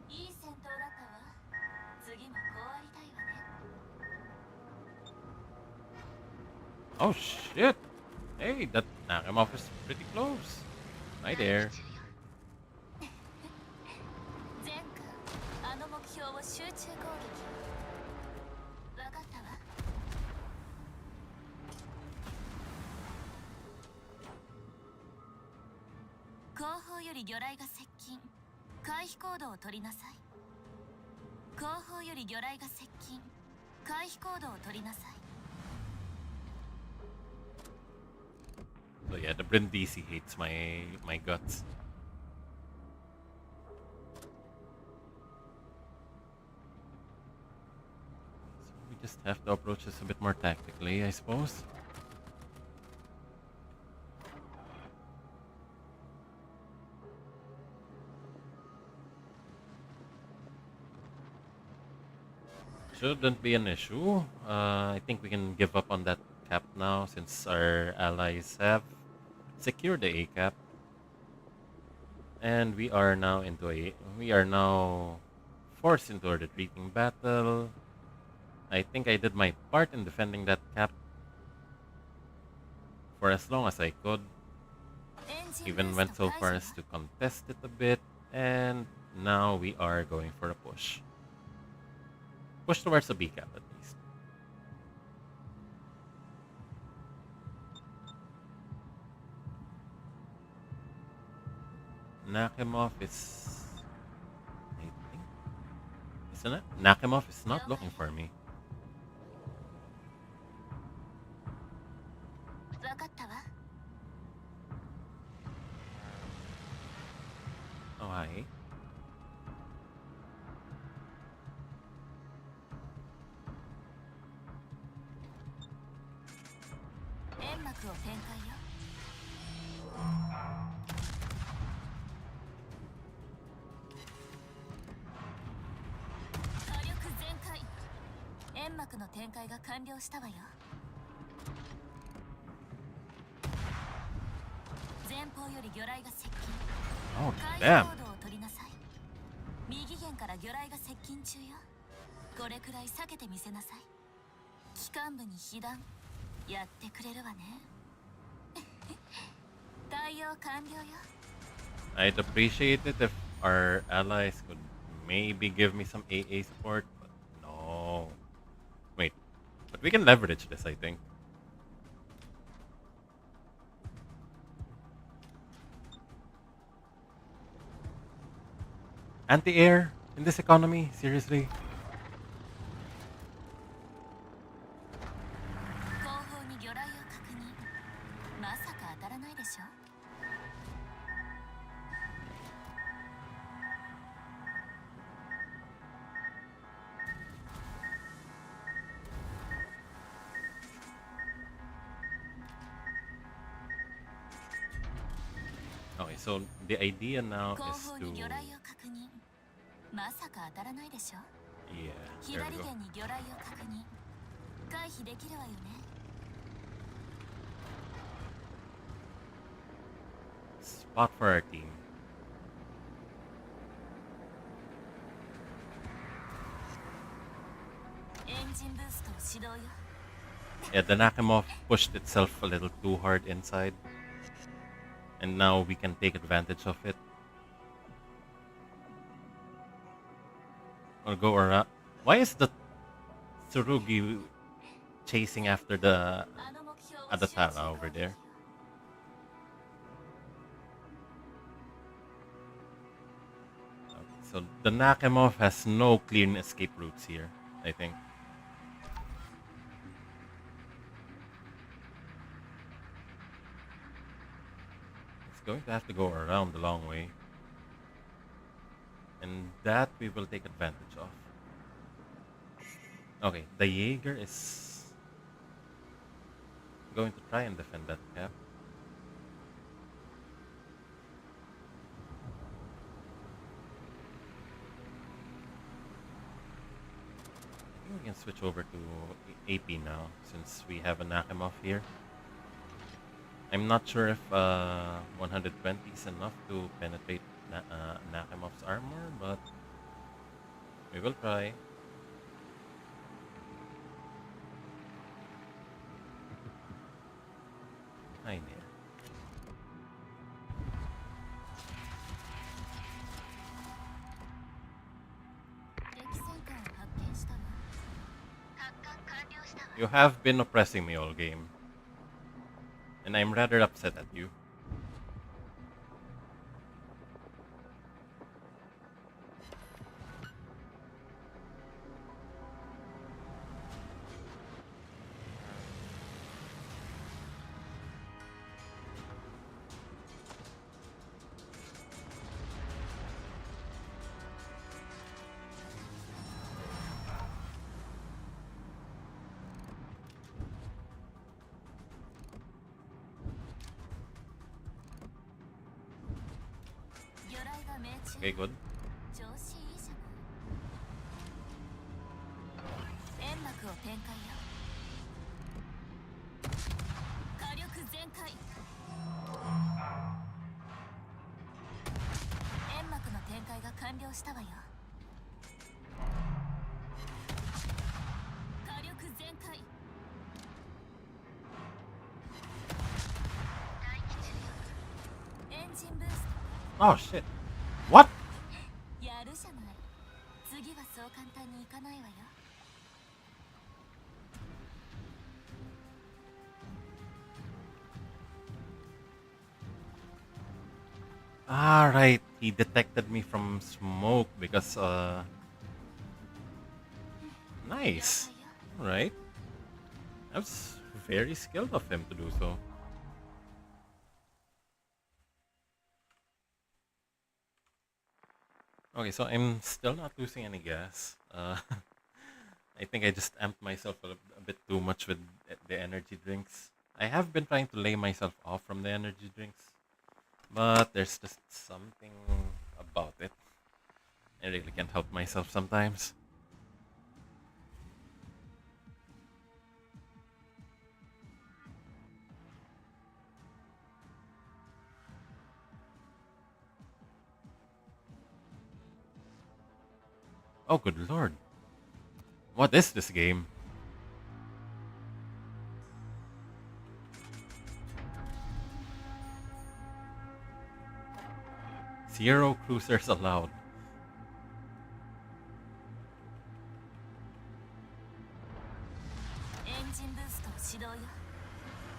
いい戦闘だったわ。次もこうありたいわね。 Oh shit! Hey, that knock him off is pretty close. Hi there. 前回、あの目標を集中攻撃。わかったわ。後方より魚雷が接近。回避行動を取りなさい。後方より魚雷が接近。回避行動を取りなさい。 So yeah, the Brindisi hates my guts. So we Just have to approach this a bit more tactically, I suppose. Shouldn't be an issue. I think we can give up on that cap now since our allies have secured the A cap. And we are now forced into a retreating battle. I think I did my part in defending that cap for as long as I could. エンジンブー Even ス went ト so 解 far 除 as よ to contest it a bit, and now we are going for a push. Push towards the B cap at least. Nakimov is, I think, isn't it? Nakimov is not looking for me. 分かったわ Oh hi. 煙幕を展開よ火力全開煙幕の展開が完了したわよ前方より魚雷が接近 Oh 回 damn. 避行動を取りなさい右舷から魚雷が接近中よこれくらい避けてみせなさい機関部に被弾やってくれるわね対応完了よ I'd appreciate it if our allies could maybe give me some AA support, but no. Wait, but we can leverage this, I think. Anti-air in this economy? Seriously? 後方に魚雷を確認まさか当たらないでしょ Okay, so the idea now 後 is 方 to... に魚雷を確認まさか当たらないでしょ Yeah, there 左 we go. 舷に魚雷を確認回避できるわよね Spot for our team. エンジンブーストを始動よ Yeah, the Nakamov pushed itself a little too hard inside. And now we can take advantage of it. Or go around. Why is the Tsurugi chasing after the あの目標を Adatara over there? Okay, so the Nakamov has no clean escape routes here, I think. It's going to have to go around the long way. And that we will take advantage of. Okay, the Jaeger is going to try and defend that cap. I think we can switch over to AP now since we have a Nakamov here. I'm not sure if 120 is enough to penetrate Nakamov's armor, but we will try. Hi there. 敵戦艦を発見したわ発艦完了したわ You have been oppressing me all game. And I'm rather upset at you. Okay, good. 調子いいじゃない煙幕を展開よ火力全開煙幕の展開が完了したわよ火力全開待機中よエンジンブース Oh shit. What? トやるじゃない次はそう簡単にいかないわよ Ah, right. He detected me from smoke because, nice. Alright. That's very skilled of him to do so. Okay, so I'm still not losing any gas. I think I just amped myself a bit too much with the energy drinks. I have been trying to lay myself off from the energy drinks, but there's just something about it. I really can't help myself sometimes. Oh, good lord. What is this game? Zero cruisers allowed.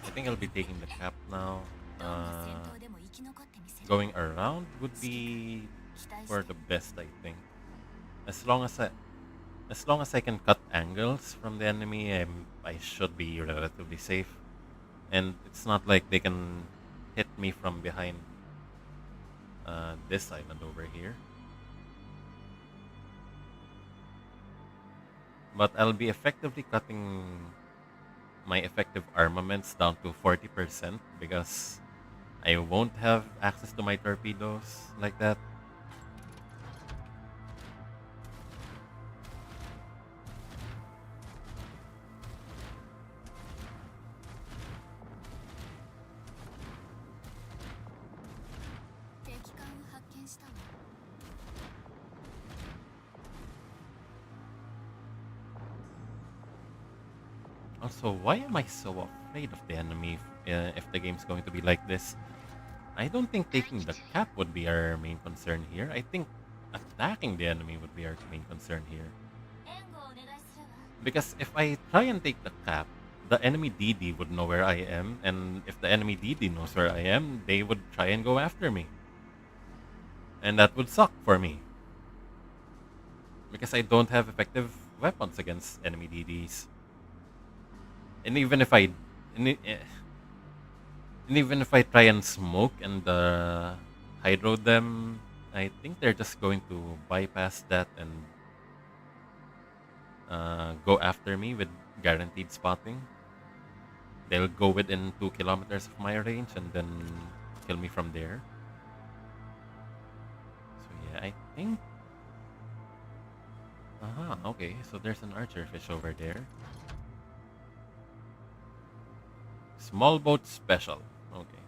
I think I'll be taking the cap now. Going around would be for the best, I think. As long as I can cut angles from the enemy, I should be relatively safe. And it's not like they can hit me from behind this island over here. But I'll be effectively cutting my effective armaments down to 40% because I won't have access to my torpedoes like that. Also, why am I so afraid of the enemy if the game's going to be like this? I don't think taking the cap would be our main concern here. I think attacking the enemy would be our main concern here. Because if I try and take the cap, the enemy DD would know where I am, and if the enemy DD knows where I am, they would try and go after me. And that would suck for me. Because I don't have effective weapons against enemy DDs. And even if I try and smoke and hydro them, I think they're just going to bypass that and go after me with guaranteed spotting. They'll go within 2 kilometers of my range and then kill me from there. So yeah, I think... okay. So there's an archer fish over there. Small boat special. Okay.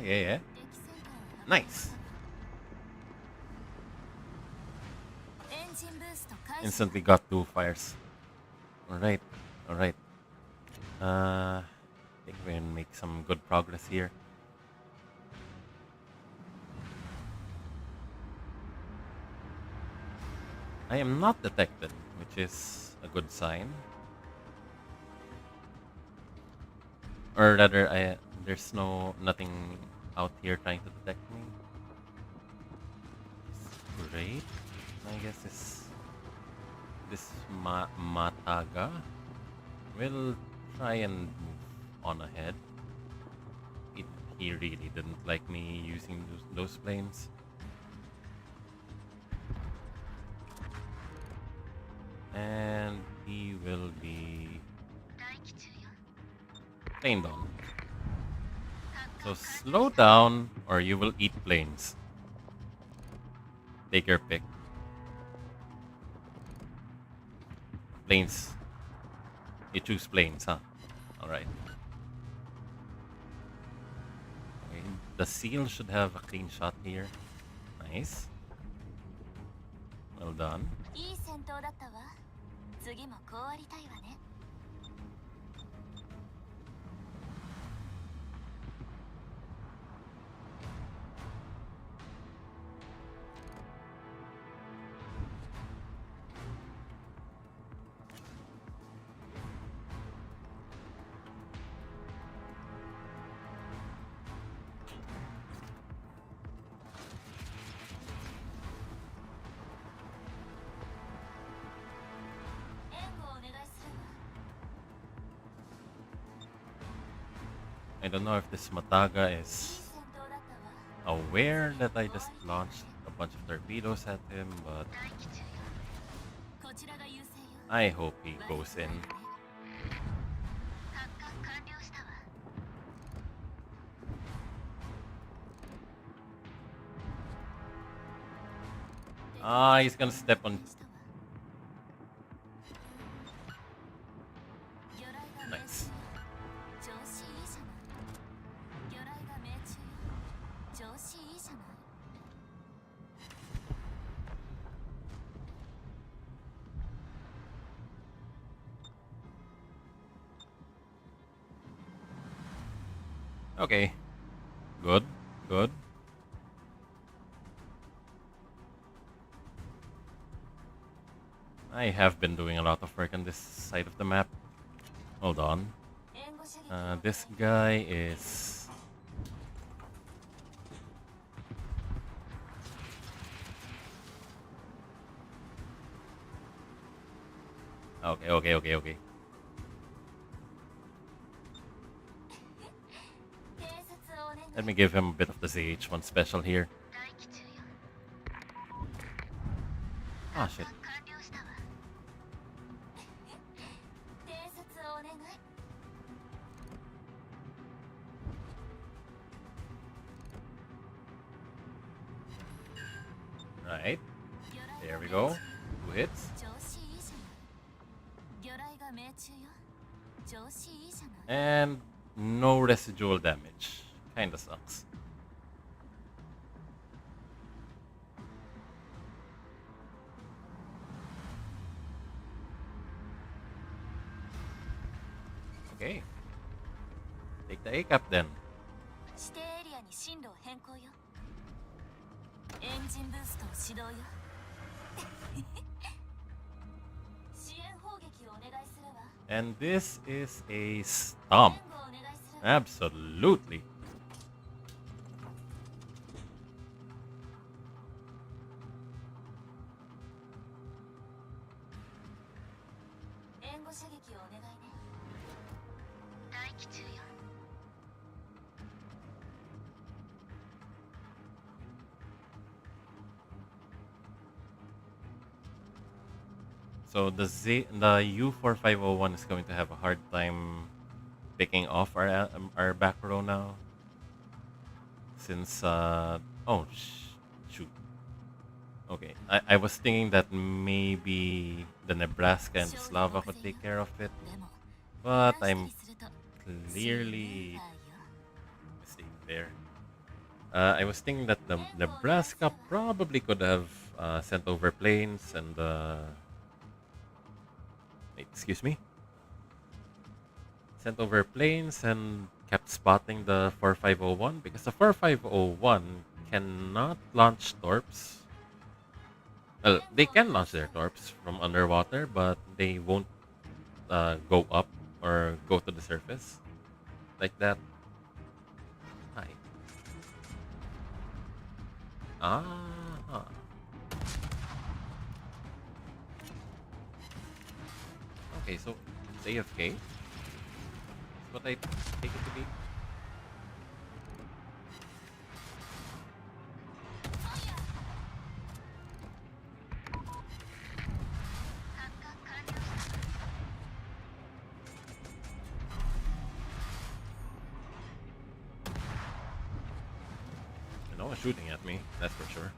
Yeah. Nice. Instantly got 2 fires. Alright. I think we can make some good progress here. I am not detected, which is a good sign. Or rather, there's nothing out here trying to detect me. Great. I guess is This Mataga will try and move on ahead. It, he really didn't like me using those planes. And he will be planed on. So slow down or you will eat planes. Take your pick. Planes. You choose planes, huh? Alright. Okay. The seal should have a clean shot here. Nice. Well done. いい戦闘だったわ。次もこうありたいわね。援護をお願いするわ。 I don't know if this Mataga いい is 戦闘だったわ。 aware that I just launched a bunch of torpedoes at him, but こちらが優勢よ。 I hope he goes in. 発艦完了したわ。 Ah, he's gonna step on. 魚雷が命 Nice. 中よ。調子いいじゃない。魚雷が命中よ。調子いいじゃない。 Okay. Good. Good. I have been doing a lot of work on this side of the map. Hold on. 援護射撃を This guy is. Okay, okay, okay, okay. 偵察をお願い。 Let me give him a bit of the ZH1 special here. 待機中よ。 Ah, shit. 完了したわ。偵察をお願い。 Right. 魚雷 There が we 命 go. 中よ。 Two hits. 調子いいじゃない。魚雷が命中よ。調子いいじゃない。 And no residual damage. Kinda sucks. Okay. Take the A cap then. 指定エリアに進路を変更よ。エンジンブーストを始動よ。支援砲撃をお願いするわ。 And this is a 援 stomp. 護をお願いするわ。 Absolutely. 援護射撃をお願いね。待機中よ。 So the U4501 is going to have a hard time picking off our back row now. Since shoot. Okay, I was thinking that maybe the Nebraska and Slava could take care of it, でも、 but 話した I'm りすると clearly スーパーよ。 mistaken there. I was thinking that the Nebraska probably could have sent over planes and wait, excuse me, sent over planes and kept spotting the 4501 because the 4501 cannot launch torps. Well, they can launch their torps from underwater, but they won't go up or go to the surface like that. Hi. Ah. Okay, so it's AFK. That's what I take it to be. No one's shooting at me, that's for sure.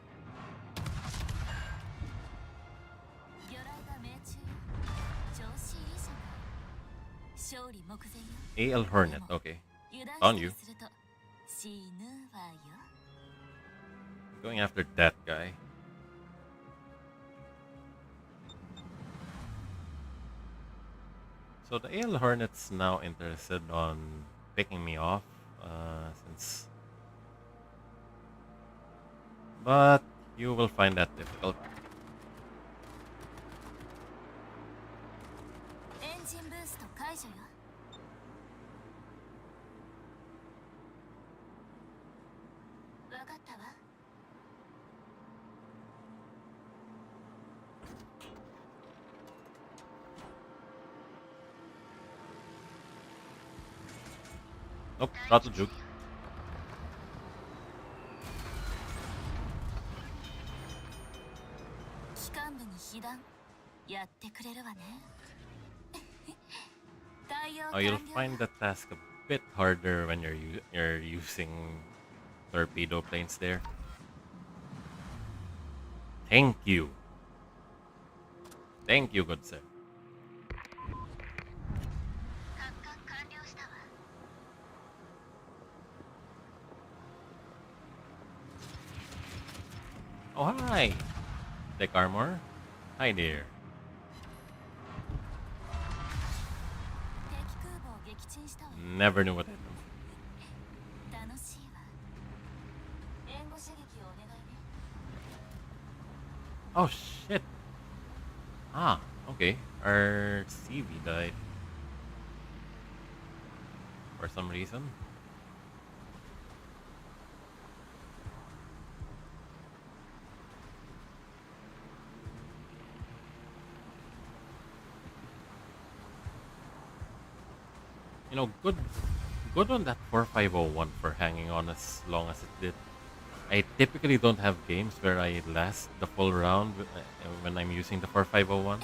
魚雷が命中よ。調子いいじゃない。勝利目前よ。AL Hornet, okay. 油断 On したり you. すると死ぬわよ。Going after that guy. So the AL Hornet's now interested on picking me off, since... But you will find that difficult. エンジンブースト解除よ。わかったわ。Nope, not the juke. 機関部に被弾やってくれるわね。対応 Oh, 完 you'll 了 find よ。 the task a bit harder when you're using torpedo planes there. Thank you. Thank you, good sir. 発艦完了したわ。 Oh, hi. Deck armor. Hi there. 敵空母を撃沈したわよ。 Never knew what hit them. 楽しいわ。援護射撃をお願いね。 Oh, shit. Ah, okay. Our CV died. For some reason. You know, good on that 4501 for hanging on as long as it did. I typically don't have games where I last the full round when I'm using the 4501.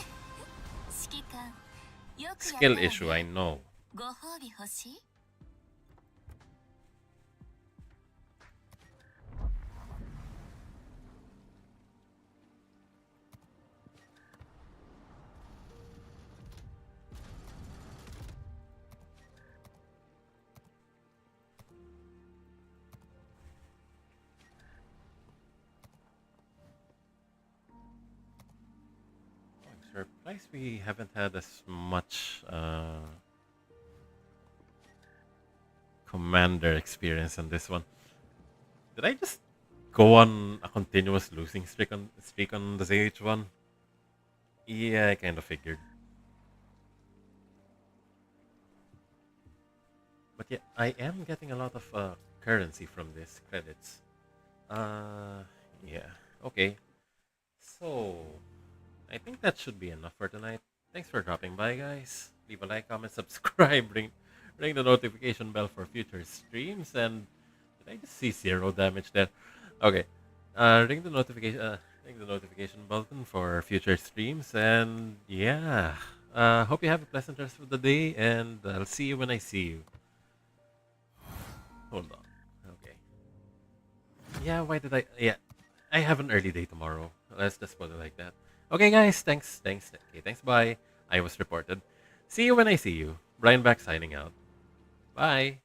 指揮官、よくやったわ Skill ね。 issue, I know. ご褒美欲しい？ I'm surprised we haven't had as much commander experience on this one. Did I just go on a continuous losing streak on the ZH1? Yeah, I kind of figured. But yeah, I am getting a lot of currency from this credits. Yeah. Okay. So, I think that should be enough for tonight. Thanks for dropping by, guys. Leave a like, comment, subscribe, ring the notification bell for future streams. And did I just see 0 damage there? Okay. Ring the notification button for future streams. And yeah. Hope you have a pleasant rest of the day. And I'll see you when I see you. Hold on. Okay. Yeah, why did I... Yeah, I have an early day tomorrow. Let's just put it like that. Okay, guys. Thanks. Okay, thanks. Bye. I was reported. See you when I see you. Brian back signing out. Bye.